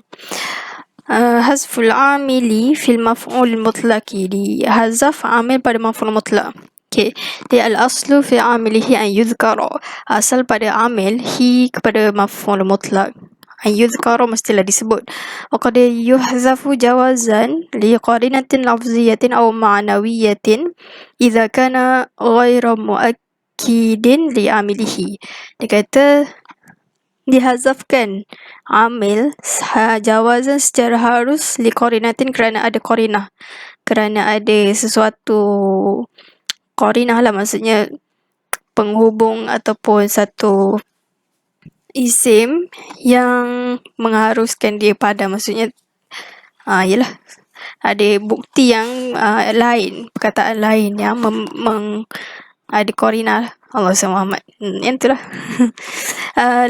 Hazful amili fil maf'ul mutlaqi, di hazaf amil pada maf'ul mutlaq. Okey, dia al-aslu fi amilihi an yuzkara, asal pada amil hi kepada maf'ul mutlaq, an yuzkara mestilah disebut. Wa qad yuhzafu jawazan li qarinatin lafziyatin aw ma'nawiyatin idza kana ghairu muakkidin li amilihi. Dia kata dihazafkan amil jawazan secara harus li qarinatin, kerana ada qarinah, kerana ada sesuatu qarinah lah, maksudnya penghubung ataupun satu isim yang mengharuskan dia pada, maksudnya ialah ada bukti yang lain, perkataan lain yang ada qarinah. Allah SWT, yang itulah.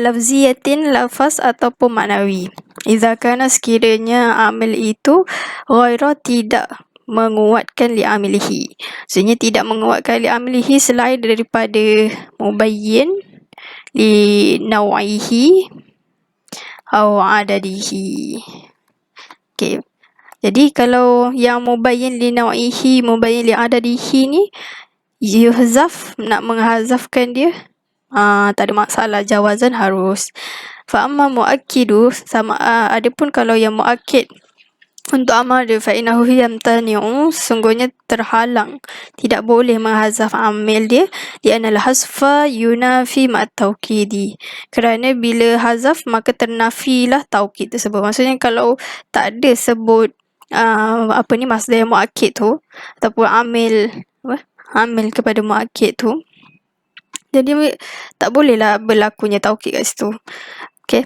Lafziyatin, lafaz ataupun maknawi. Idza kana, sekiranya amil itu ghaira, tidak menguatkan li amilihi, maksudnya tidak menguatkan li amilihi selain daripada mubayyin li naw'ihi atau adadihi. Okey, jadi kalau yang mubayyin li naw'ihi, mubayyin li adadihi ni yuhzaf, nak menghazafkan dia tak ada masalah, jawazan harus. Fa amma muakkidu, sama adapun kalau yang muakkid untuk amal dia, fa innahu yamtani'u, sungguhnya terhalang, tidak boleh menghazaf amil dia, di anal hasfa yunafi ma'at tawkidi, kerana bila hazaf maka ternafilah taukid tersebut. Maksudnya kalau tak ada sebut masdar yang muakkid tu ataupun amil kepada muakkid tu, jadi tak bolehlah berlakunya taukid kat situ. Okey,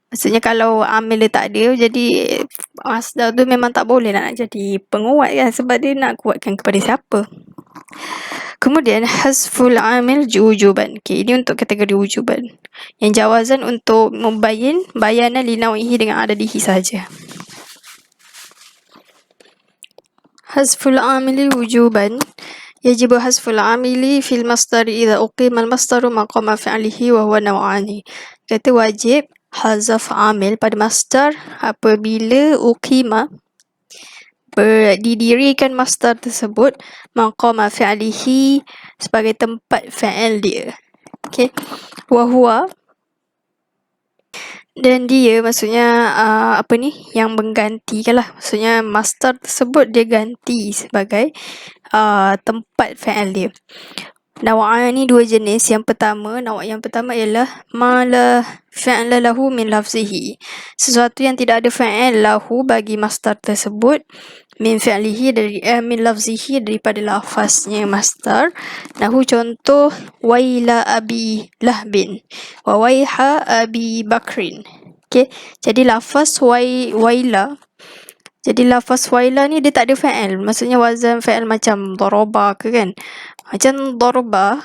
maksudnya kalau amil dia tak ada, jadi masdar tu memang tak boleh nak jadi penguat kan, sebab dia nak kuatkan kepada siapa. Kemudian hazful amil wujuban. Okey, ini untuk kategori wujuban. Yang jawazan untuk mubayyin bayanan li naw'ihi dengan adadihi saja. Hazful amili wujuban, yajibu hazful amili fil masdari idza uqima al masdaru maqama fi'lihi wa huwa naw'ani. Kata wajib hazaf amil pada masdar apabila uqima, didirikan masdar tersebut, maqama fi'lihi, sebagai tempat fa'il dia. Okey, wa huwa, dan dia maksudnya yang menggantikan lah, maksudnya masdar tersebut dia ganti sebagai tempat fa'il dia. Naw'ani dua jenis. Yang pertama ialah ma la fi'la lahu min lafzihi. Sesuatu yang tidak ada fi'il lahu bagi masdar tersebut, min fi'lihi min lafzihi daripada lafaznya masdar. Nahu contoh waila abi lahbin wa waiha abi bakrin. Okey, jadi lafaz waila. Jadi lafaz waila ni dia tak ada fa'il. Maksudnya wazan fa'il macam daraba ke kan. Macam darba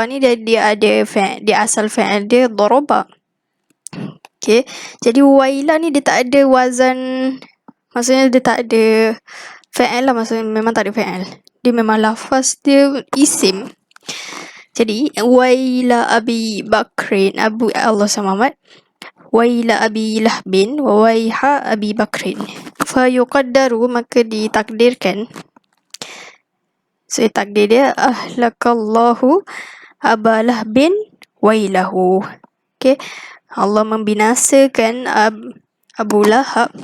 ni dia ada fa'il, dia asal fa'il dia daraba. Okey. Jadi waila ni dia tak ada wazan, maksudnya dia tak ada fa'il lah, maksudnya memang tak ada fa'il. Dia memang lafaz dia isim. Jadi waila abi bakrin, Abu Allah Samad, waila abi lahbin wa waiha abi bakrin. Fa yuqaddaru, maka ditakdirkan. So takdir dia ahlakallahu abalah bin wailahu. Okey, Allah membinasakan Abu Lahab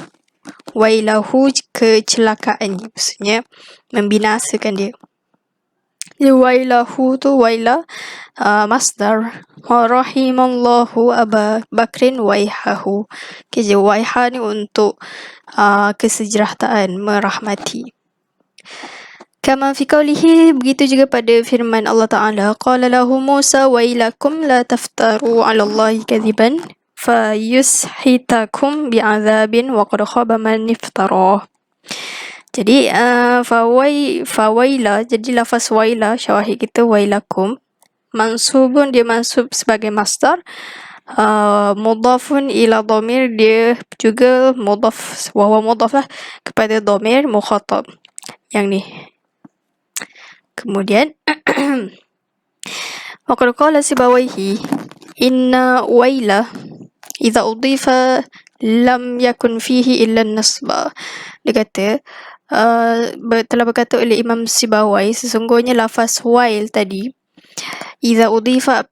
wailahu, kecelakaannya, maksudnya membinasakan dia. Wailahu tu waila masdar, wa rahimallahu Aba Bakrin waihahu. Okay, jadi waiha ni untuk kesejahteraan, merahmati. Kama fi qawlihi, begitu juga pada firman Allah Ta'ala, qala lahu Musa wailakum la taftaru 'ala Allahi kadhiban fayushitakum bi'adzabin wa qad khaba man iftara. Jadi fawaila, jadi lafaz waila, syawahid kita wailakum, mansubun, dia mansub sebagai masdar, mudafun ila dhamir, dia juga mudaf, wa mudaf lah kepada dhamir mukhatab yang ni. Kemudian waqad qala Sibawayhi inna waila idza udifa lam yakun fihi illa an-nasba. Dia kata telah berkata oleh Imam Sibawai, sesungguhnya lafaz wail tadi, idza udifa,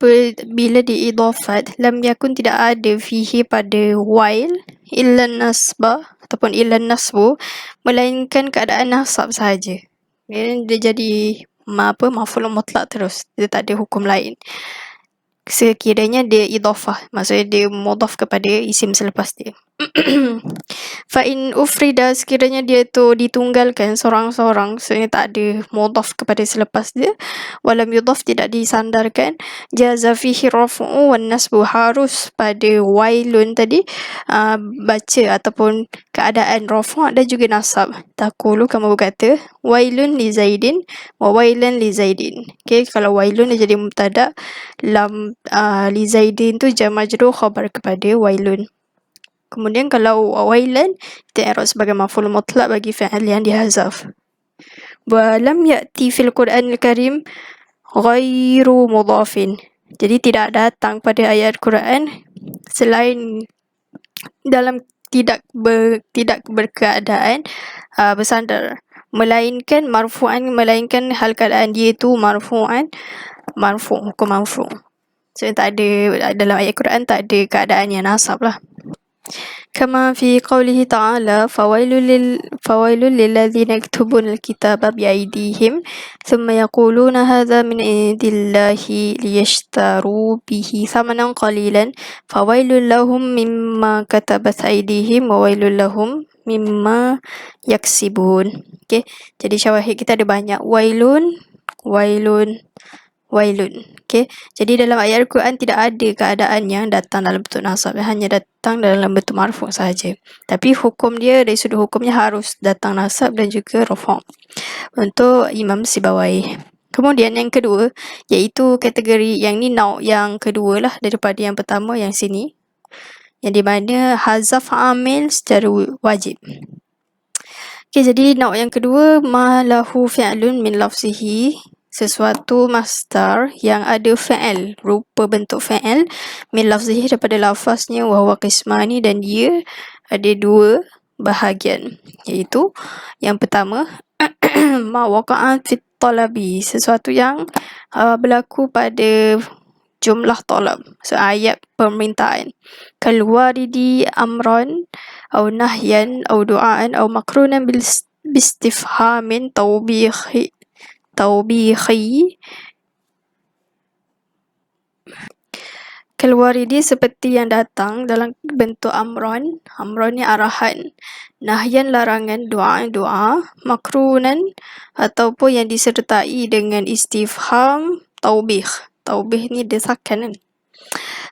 bila diidafat, lam yakun, tidak ada, fihi, pada wail, illa nasba ataupun illa nasbu, melainkan keadaan nasab sahaja. Dia jadi maf'ul mutlak terus, dia tak ada hukum lain sekiranya dia idafah, maksudnya dia mudaf kepada isim selepas dia. Fa in ufrida, sekiranya dia tu ditunggalkan seorang-seorang, maksudnya tak ada mudaf kepada selepas dia, walam yudaf, tidak disandarkan, jaza fihi raf'u wan nasbu, harus pada wailun tadi baca ataupun keadaan rafa' dan juga nasab. Taqulu, kamu berkata wailun li zaidin wa wailan li zaidin. Okay, kalau wailun dia jadi mubtada, lam li zaidin tu jar majrur khabar kepada wailun. Kemudian kalau wailan, kita i'rab sebagai maf'ul mutlak bagi fi'il yang dihazaf. Wa lam ya'ti fil Qur'anil Karim ghairu mudhafin. Jadi tidak datang pada ayat Quran selain dalam tidak berkeadaan bersandar, melainkan marfu'an, melainkan hal keadaan dia itu marfu'an, hukum marfu'. So tak ada, dalam ayat Quran tak ada keadaan yang nasab lah. Kama fi qawlihi ta'ala fawailul lilladzina yaktubuna alkitaba biaydihim thumma yaquluna hadha min indillahi liyashtaru bihi thamanan qalilan fawailul lahum mimma katabat aydihim wa wailul lahum mimma yaksibun. Okay, jadi syawahid kita ada banyak, wailun. Okay, jadi dalam ayat Al-Quran tidak ada keadaan yang datang dalam bentuk nasab, hanya datang dalam bentuk marfu' sahaja. Tapi hukum dia, dari sudut hukumnya harus datang nasab dan juga rafa' untuk Imam Sibawai. Kemudian yang kedua, iaitu kategori yang ni, nau' yang kedua lah daripada yang pertama yang sini, yang di mana hazaf amil secara wajib. Okay, jadi nau' yang kedua, ma lahu fi'lun min lafzihi, sesuatu masdar yang ada fa'il, rupa bentuk fa'il, min lafzihi, daripada lafaznya, wa huwa qismani, dan dia ada dua bahagian, iaitu yang pertama ma waqa'a fit talabi, sesuatu yang berlaku pada jumlah talab, so ayat permintaan, kal waridi amran au nahyan au du'aan au makrunan bil bistifhamin tawbihi Kalwaridi seperti yang datang dalam bentuk amran. Amran ni arahan. Nahyan larangan, doa, makrunan ataupun yang disertai dengan istifham taubih. Taubih ni desakan kan.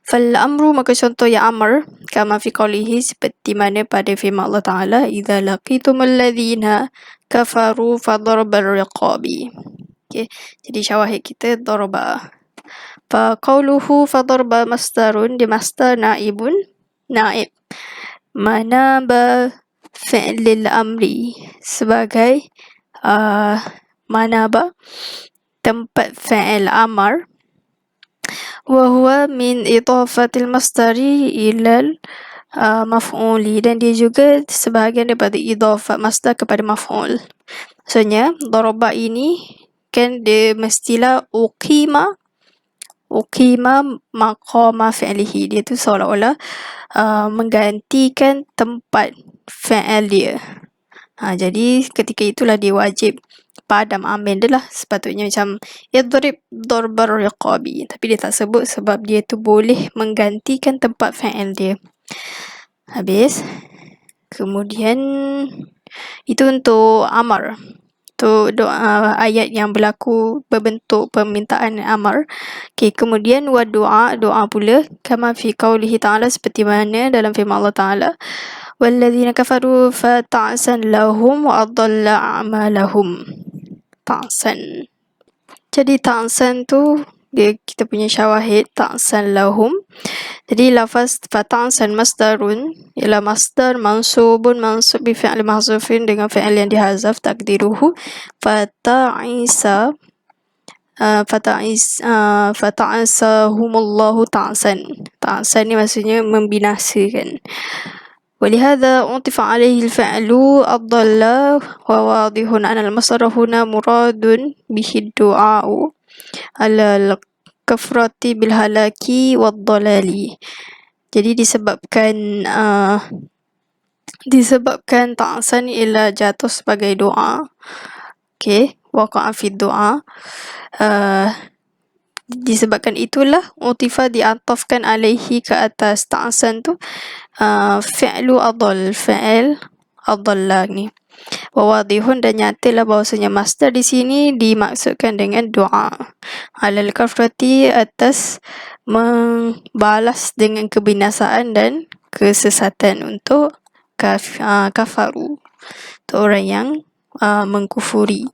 Fal amru maka contoh yang amr kama fi qawlihi seperti mana pada firman Allah Taala idza laqitumul ladzina kafaru fadarbar riqabi. Okey, jadi syawahid kita daraba. Fa qawluhu fadarba masdarun di masdar naibun naib. Manaba fi'lil amri sebagai manaba tempat fi'il amar wa huwa min idafatil masdari ilal maf'uli dan dia juga sebahagian daripada idafat masdar kepada maf'ul. Maksudnya daraba ini kan dia mestilah uqima maqama fi'lihi. Dia tu seolah-olah menggantikan tempat fi'il dia. Jadi ketika itulah dia wajib padam amin dia lah. Sepatutnya macam idrib darbar riqabi, tapi dia tak sebut sebab dia tu boleh menggantikan tempat fi'il dia. Habis. Kemudian itu untuk amar. Tu doa ayat yang berlaku berbentuk permintaan amar. Okey, kemudian wa doa pula kama fi qaulihi ta'ala seperti mana dalam firman Allah Ta'ala walladzina kafaru fata'san lahum wa adalla a'malahum. Ta'san. Jadi ta'san tu dia kita punya syawahid ta'san lahum. Jadi lafaz fata'san masdarun ialah masdar mansubun mansub bi fi'l mahzufin dengan fi'il yang dihazaf takdiruhu fata'isa fata'asahumullahu ta'san. Ta'san ni maksudnya membinasakan. ولهذا عطف عليه الفعل الضل وواضح أن المصدر هنا مراد به الدعاء على الكفرة بالهلاك والضلال. Jadi disebabkan ta'san ialah jatuh sebagai doa. Okey, waqa'a fi doa. Disebabkan itulah utifa diatafkan alaihi ke atas ta'san tu fi'lu adall, fi'il adalla ni. Wawadihun dan nyatalah bahawasanya masdar di sini dimaksudkan dengan doa. Alal kafrati atas membalas dengan kebinasaan dan kesesatan untuk kafaru. Untuk orang yang mengkufuri.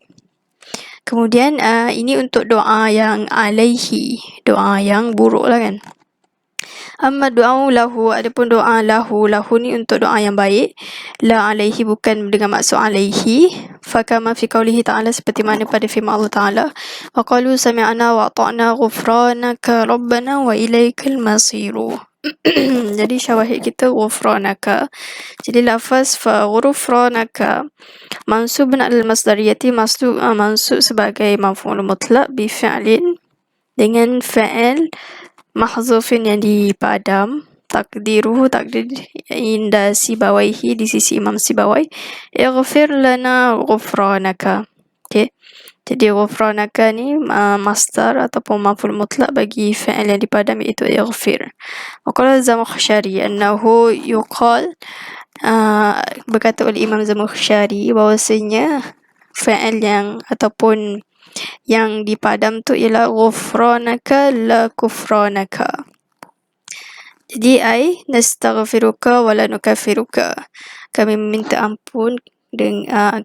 Kemudian ini untuk doa yang alaihi, doa yang buruk lah kan. Amma doa lahu, adapun doa lahu ni untuk doa yang baik. La alaihi bukan dengan maksud alaihi. Fakama fi qawlihi ta'ala seperti mana pada firman Allah Ta'ala. Wa qalu sami'na wa ata'na ghufranaka rabbana wa ilaikal masiru. Jadi syawahid kita ghufranaka. Jadi lafaz fa ghufranaka mansubun alal masdariyati mansub sebagai maf'ul mutlaq bi fi'lin dengan fi'il mahzufin yang dipadam takdir inda sibawaihi di sisi Imam Sibawai ighfir lana ghufranaka. Okey, jadi ghufranaka ni masdar ataupun maf'ul mutlaq bagi fi'il yang dipadam iaitu ighfir. Waqala Zamakhsyari annahu yuqal berkata oleh Imam Zamakhsyari bahawasanya fi'il yang ataupun yang dipadam tu ialah ghufranaka la kufranaka. Jadi nastaghfiruka wa la nukaffiruka. Kami meminta ampun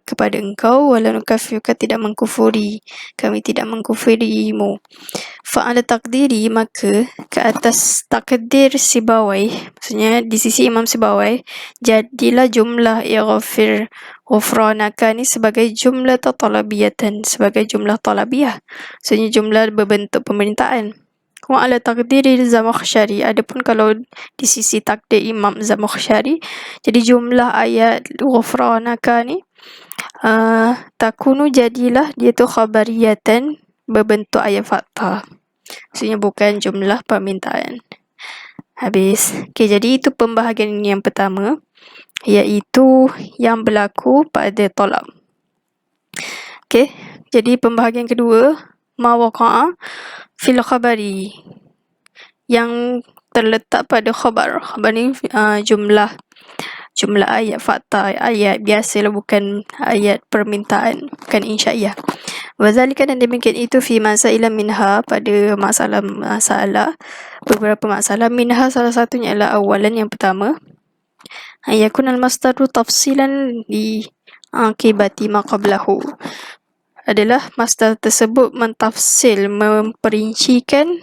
kepada engkau wala nukaffiruka tidak mengkufuri. Kami tidak mengkufurimu. Fa'ala takdiri maka ke atas takdir Sibawai, maksudnya di sisi Imam Sibawai, jadilah jumlah ighfir ghufranaka ni sebagai jumlah talabiyatan, sebagai jumlah talabiyah, maksudnya jumlah berbentuk permintaan. Wa ala takdiri Zamakhsyari, adapun kalau di sisi takdir Imam Zamakhsyari, jadi jumlah ayat ghufranaka ni takunu jadilah dia tu khabariyatan berbentuk ayat fathah, maksudnya bukan jumlah permintaan. Habis. Okey, jadi itu pembahagian yang pertama, iaitu yang berlaku pada talab. Okey, jadi pembahagian kedua ma waqa'a fil khabari. yang terletak pada khabar. Khabar ni jumlah ayat fakta, ayat biasalah, bukan ayat permintaan, bukan insya'iyah. Wazalika, dan demikian itu, fi masailah minha, pada masalah beberapa masalah. Minha, salah satunya adalah awalan, yang pertama, ayakun al-masdaru tafsilan li akibati ma qablahu, adalah masdar tersebut mentafsil, memperincikan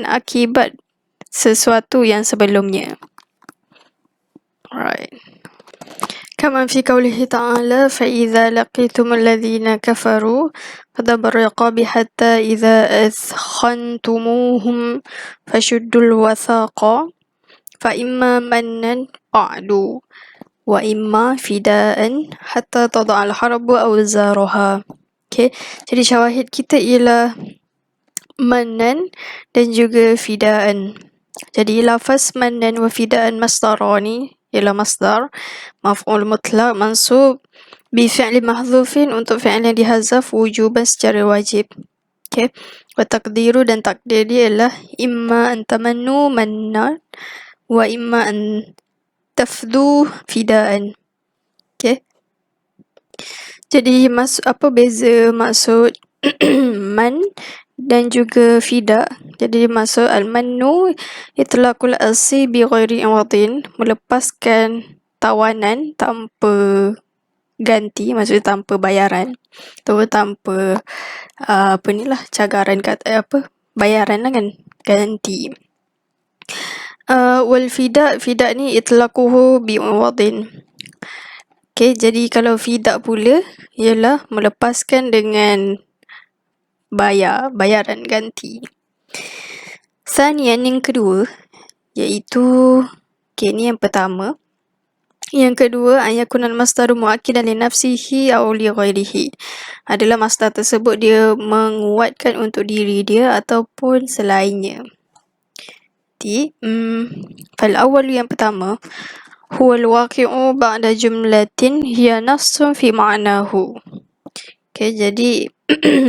akibat sesuatu yang sebelumnya. Alright. Kama fi qawlihi ta'ala, فَإِذَا لَقِيتُمُ الَّذِينَ كَفَرُوا فَضَرْبَ الرِّقَابِ حَتَّى إِذَا أَثْخَنْتُمُوهُمْ فَشُدُّوا الْوَثَاقَ فَإِمَّا مَنًّا بَعْدُ وَإِمَّا فِدَاءً حَتَّى تَضَعَ الْحَرْبُ أَوْزَارَهَا. Okay. Jadi syawahid kita ialah manan dan juga fidaan. Jadi lafaz manan wa fidaan masdarani ialah masdar maf'ul mutlaq mansub bi fi'li mahdhufin, untuk fi'il yang dihazaf wujuban, secara wajib. Okay. Wa taqdiru, dan takdir dia ialah imma an tamannu mannan wa imma an tafdu fidaan. Okay. Jadi apa beza maksud man dan juga fida? Jadi maksud al-mannu itlaqul asi bi ghairi iwadin, melepaskan tawanan tanpa ganti, maksudnya tanpa bayaran, atau tanpa cagaran, kata bayaran lah kan, ganti. Wal fida ni itlaquhu bi iwadin. Okay, jadi kalau fida pula ialah melepaskan dengan bayaran ganti. Sanian, yang kedua, iaitu ni yang pertama. Yang kedua, ayakunal masdaru mu'akkidan li nafsihi aw li ghairihi, adalah masdar tersebut dia menguatkan untuk diri dia ataupun selainnya. Jadi fal awal, yang pertama, huwa al-waqi'u ba'da jumlatin hiya nassun fi ma'nahu. Okay, jadi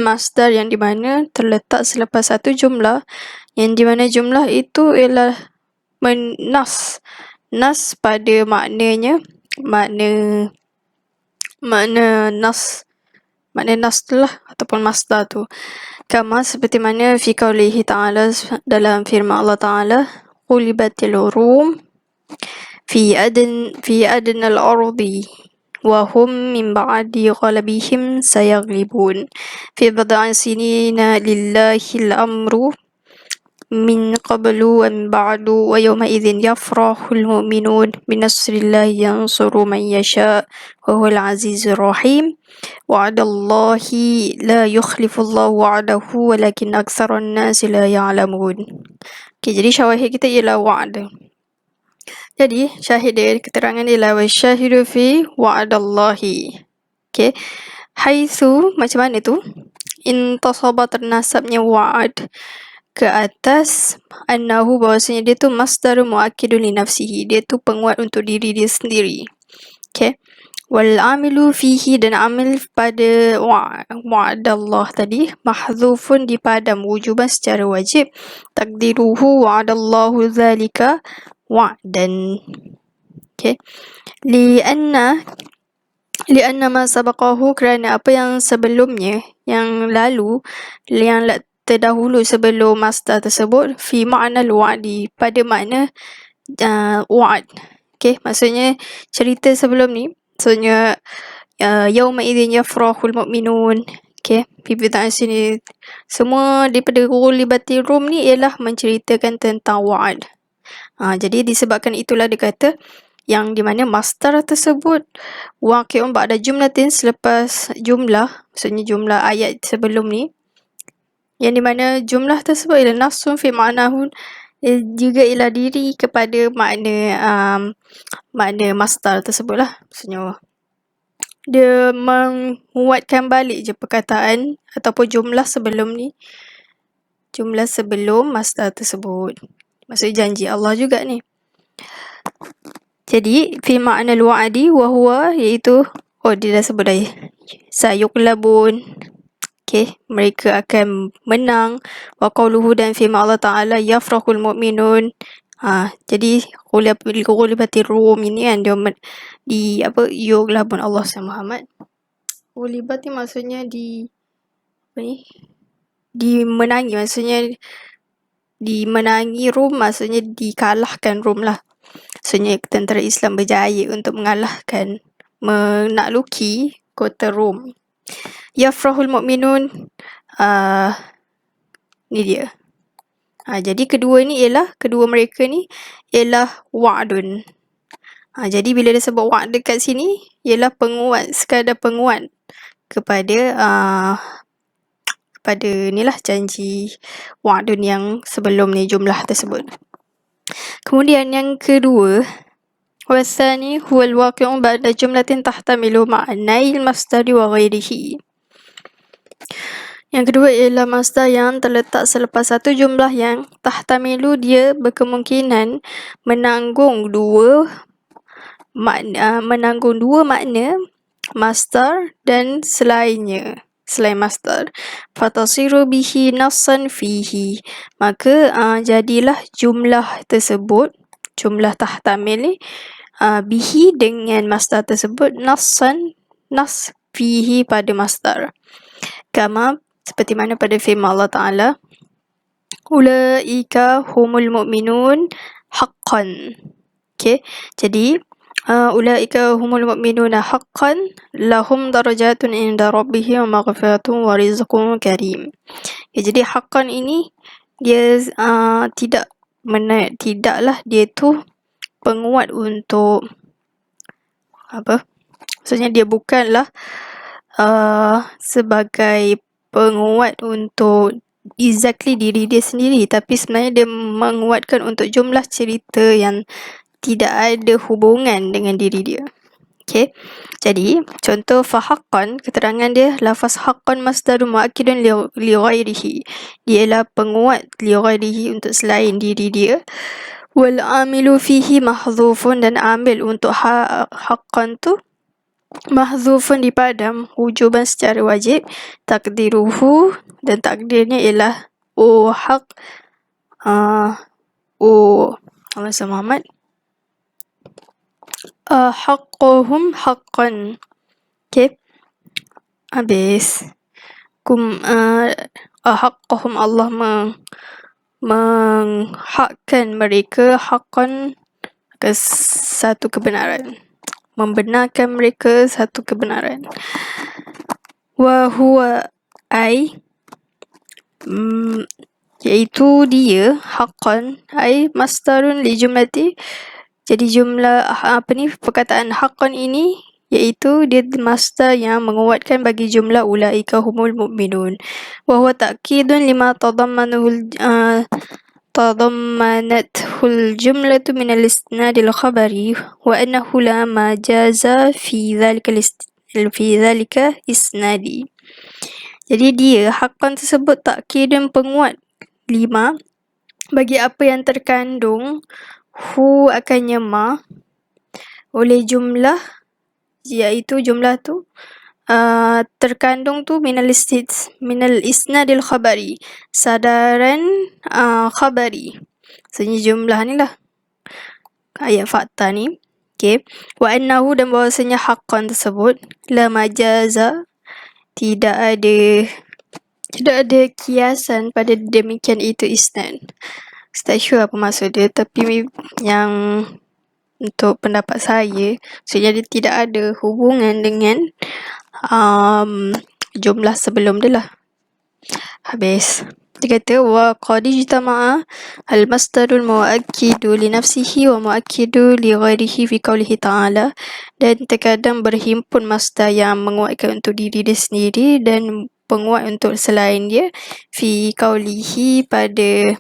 masdar yang di mana terletak selepas satu jumlah, yang di mana jumlah itu ialah nas pada maknanya, makna nas tu lah, ataupun masdar tu. Kama, seperti mana fi qawlihi ta'ala, dalam firman Allah Ta'ala, qulibatil rum fi adnal ardi wa hum min ba'di ghalabihim sayaglibun fi bad'a sinina lillahil amru min qablu wa min ba'du wa yawma idzin yafrahul mu'minun binasrillahi yansuru man yasha wa huwal azizur rahim wa'adallahi la yukhlifullahu wa'adahu walakin aktsaran nasi la ya'lamun. Okay, jadi syawahid kita ialah wa'ad. Jadi syahid dia, keterangan dia ialah wasyahidu fi wa'adallahi. Okay, haitsu, macam mana tu? Intasaba, ternasabnya wa'ad ke atas annahu, bahawasanya dia tu masdar mu'akkidun li nafsihi, dia tu penguat untuk diri dia sendiri. Okay. Wal amilu fihi, dan amil pada wa'adallah tadi mahdzufun, dipadam wujuban, secara wajib. Takdiruhu wa'adallahu zalika wa'dan. Okay. Lianna ma sabaqahu, kerana apa yang sebelumnya, yang lalu, yang terdahulu sebelum masdar tersebut, fi ma'nal wa'di, pada makna wa'ad. Okay, maksudnya cerita sebelum ni, maksudnya yawma idzin yafrahul mu'minun. Okay, pibidaan sini semua daripada qulibatil rum ni ialah menceritakan tentang wa'ad. Jadi disebabkan itulah dia kata yang di mana masdar tersebut waqi'un ba'da jumlatin, selepas jumlah, maksudnya jumlah ayat sebelum ni, yang di mana jumlah tersebut ialah nassun fi ma'nahu, juga ialah diri kepada makna masdar tersebut lah. Maksudnya dia menguatkan balik je perkataan ataupun jumlah sebelum ni, jumlah sebelum masdar tersebut. Maksudnya janji Allah juga ni. Jadi fi ma'nal wa'di wa huwa, iaitu dia dah sebut dah, sayuqlabun. mereka akan menang. Wa qawluhu, dan firman Allah Ta'ala, yafrahul mu'minun. Jadi ghulibatir Rum ini kan dia yuglabun Allah Muhammad. Ghulibat ni maksudnya dimenangi, maksudnya dimenangi Rum, maksudnya dikalahkan Rum lah. Maksudnya tentera Islam berjaya untuk menakluki kota Rum. Yafrahul mu'minun, ni dia. Jadi kedua mereka ni ialah wa'dun. Jadi bila dia sebut wa'd dekat sini, ialah sekadar penguat kepada inilah janji wa'dun yang sebelum ni, jumlah tersebut. Kemudian yang kedua, wasani huwal waqi'u ba'da jumlatin tahtamilu ma'anai al-masdari wa ghairihi. Yang kedua ialah masdar yang terletak selepas satu jumlah yang tahtamilu, dia berkemungkinan menanggung dua makna masdar dan selain masdar. Fatasiru bihi nassan fihi, maka jadilah jumlah tersebut, jumlah tahtamil ni, bihi dengan masdar tersebut, nas fihi pada masdar. Kama, seperti mana pada firman Allah Ta'ala, ulaika humul mu'minun haqqan. Jadi ulaika humul mu'minuna haqqan lahum darajatun inda rabbihim wa maghfiratun wa rizqun karim. Jadi haqqan ini dia tidaklah dia tu penguat untuk maksudnya dia bukanlah sebagai penguat untuk exactly diri dia sendiri, tapi sebenarnya dia menguatkan untuk jumlah cerita yang tidak ada hubungan dengan diri dia. Jadi contoh fahaqqan, keterangan dia, lafaz haqqan masdarun muakkidun li ghairihi, ialah penguat li ghairihi untuk selain diri dia. Wal amilu fihi mahdhufun, dan amil untuk haqqan tu mahdzufun dipadam wujuban secara wajib. Takdiruhu, dan takdirnya ialah haq Allah Muhammad haqquhum haqqan. Habis haqquhum, Allah menghakkan mereka, haqqan ke satu kebenaran, membenarkan mereka satu kebenaran. Wa huwa iaitu dia, haqqan masdarun li jumlati. Jadi jumlah perkataan haqqan ini iaitu dia masdar yang menguatkan bagi jumlah ulaika humul mu'minun. Wa huwa ta'kidun lima tadammanathu jumlatu min al-isnadil khabari wa annahu la majaza fi dhalika isnadi. Jadi dia haqqan tersebut takkidun penguat lima bagi apa yang terkandung akannya oleh jumlah, iaitu jumlah tu terkandung tu minal isnadil khabari, sadaran khabari. Maksudnya jumlah ni lah ayat fakta ni. Wa annahu, dan bahawasanya haqqan tersebut, la majaza, tidak ada kiasan pada demikian itu isnad. Tak sure apa maksud dia, tapi yang untuk pendapat saya, maksudnya dia tidak ada hubungan dengan jumlah sebelum dia lah. Habis dia kata wa qad ijtama'a al-masdarul mu'akkidu li nafsihi wa mu'akkidu li ghairihi fi qawlihi ta'ala, dan terkadang berhimpun masdar yang menguatkan untuk diri dia sendiri dan penguat untuk selain dia, fi qawlihi pada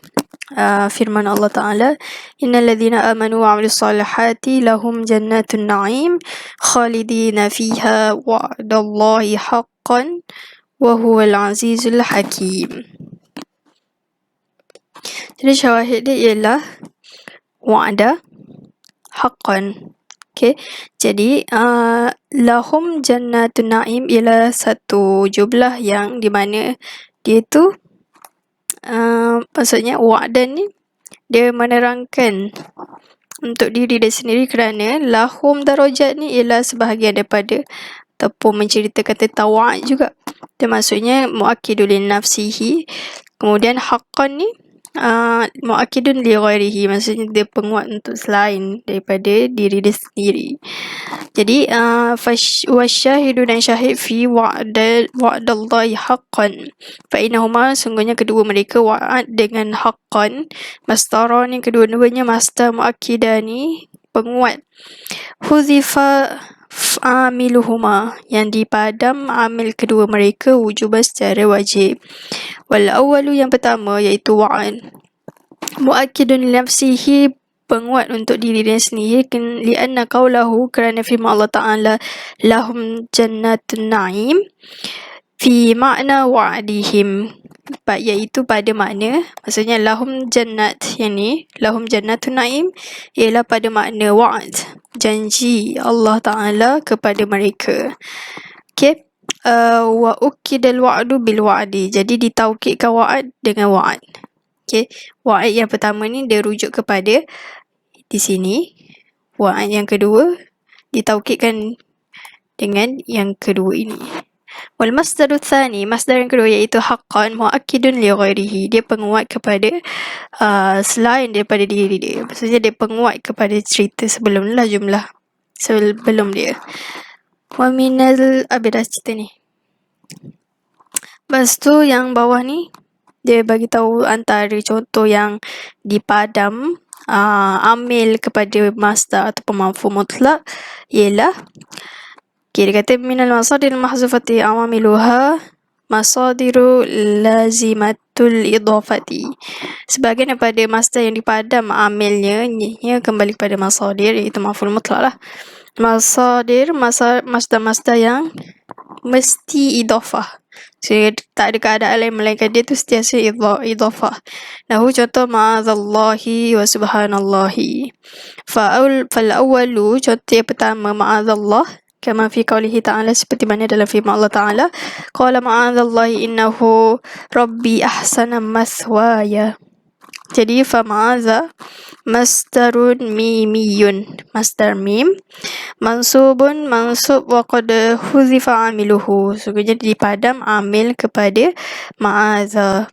firman Allah Ta'ala, innal ladzina amanu wa 'amilus solihati lahum jannatun na'im khalidina fiha wa'dallahi haqqan wa huwal azizul hakim. Jadi syawahid dia ialah wa'da haqqan, Okay, jadi lahum jannatun na'im ialah satu jumlah yang di mana dia tu maksudnya wa'dan ni dia menerangkan untuk diri dia sendiri, kerana lahum darajat ni ialah sebahagian daripada ataupun menceritakan tentang wa'ad juga. Dia maksudnya mu'akkidun li nafsihi, kemudian haqqan ni mu'akkidun li ghairihi, maksudnya dia penguat untuk selain daripada diri dia sendiri. Jadi wasyahidu dan syahid fi wa'dallahi haqqan fa innahuma, sungguhnya kedua mereka wa'ad dengan haqqan, masdara ni kedua-duanya masdar muakkidani penguat, huzifa amiluhuma yang dipadam amil kedua mereka wujuban secara wajib. Wal awwalu yang pertama iaitu wa'ad muakkidun li nafsihi penguat untuk diri dia sendiri, lianna qaulahu kerana firman Allah Ta'ala lahum jannatun na'im fi makna wa'dihim, iaitu pada makna, maksudnya lahum jannat, yang ni lahum jannatun na'im ialah pada makna wa'd, janji Allah Ta'ala kepada mereka. Okay, wa ukidal wa'du bil wa'di, jadi ditaukidkan wa'ad dengan wa'ad. Okay, wa'ad yang pertama ni dia rujuk kepada di sini, wa'ad yang kedua ditaukidkan dengan yang kedua ini. Wal masdaru tsani, masdar yang kedua iaitu haqqan muakkidun li ghairihi, dia penguat kepada selain daripada diri dia, maksudnya dia penguat kepada cerita sebelum lah, jumlah sebelum dia. Wa minal abidah cerita ni. Lepas tu yang bawah ni dia bagi tahu antara contoh yang dipadam amil kepada masdar ataupun mafhum mutlak ialah, okay, dia kata minal masadir mahzufati awamiluha masadiru lazimatul idhafati, sebahagian daripada masdar yang dipadam amilnya ia kembali kepada masadir, iaitu maf'ul mutlak lah. Masadir masdar-masdar yang mesti idhafah, so, tak ada keadaan lain melainkan dia tu sentiasa idhafah. Nahu contoh ma'adhallahi wa subhanallahi. Fal awwalu, contoh yang pertama ma'adhallah kama fi qaulihi ta'ala, seperti mana dalam firman Allah Ta'ala, qala ma'adhallahi innahu rabbi ahsana mathwaya. Jadi fa ma'adha masdarun mimiyun, masdar mim, mansubun mansub wa qad huzifa amiluhu, sungguhnya dipadam amil kepada ma'adha.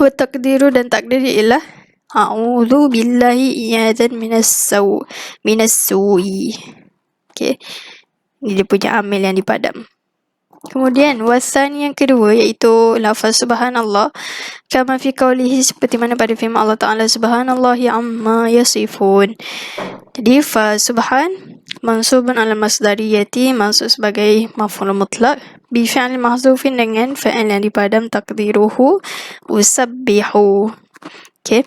Wa taqdiru, dan takdir ialah a'udzu billahi iyadan minas su'i. Okay, ini dia punya amil yang dipadam. Kemudian wasan yang kedua iaitu lafaz subhanallah kama fi qaulihi, seperti mana pada firman Allah Ta'ala subhanallahi amma yasifun. Jadi fa subhan mansubun ala masdariyati, mansub sebagai maf'ul mutlak, bi fi'l mahzufin, dengan fi'il yang dipadam, taqdiruhu usabbihu. Okay,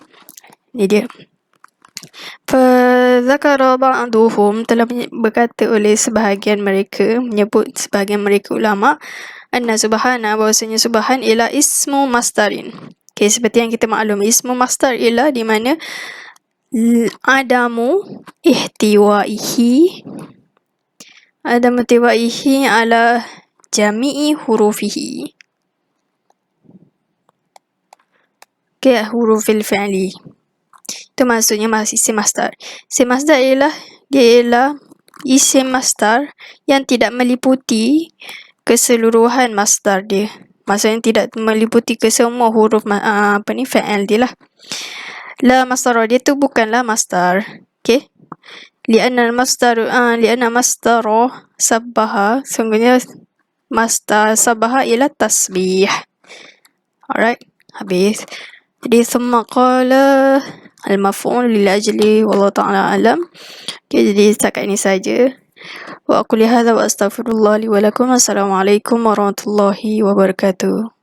ini dia. Fadzakara ba'duhum, telah berkata oleh sebahagian mereka, menyebut sebahagian mereka ulama, anna subhana, bahawasanya subhan ialah ismu masdarin. Okay, seperti yang kita maklum, ismu masdar ialah di mana adamu ihtiwaihi ala jami'i hurufihi. Okay, hurufil fi'li, itu maksudnya isim masdar. Isim masdar ialah isim masdar yang tidak meliputi keseluruhan masdar dia, maksudnya tidak meliputi kesemua huruf fi'il dia lah. La masdar, dia tu bukanlah masdar. Okay, lianna masdara sabbaha, sungguhnya masdar sabbaha ialah tasbih. Alright, habis. Jadi thumma qala al-maf'ul lil ajli wallahu ta'ala alam. Okay, jadi setakat ini saja. Wa aquli hadza wa astaghfirullah li wa lakum. Assalamualaikum warahmatullahi wabarakatuh.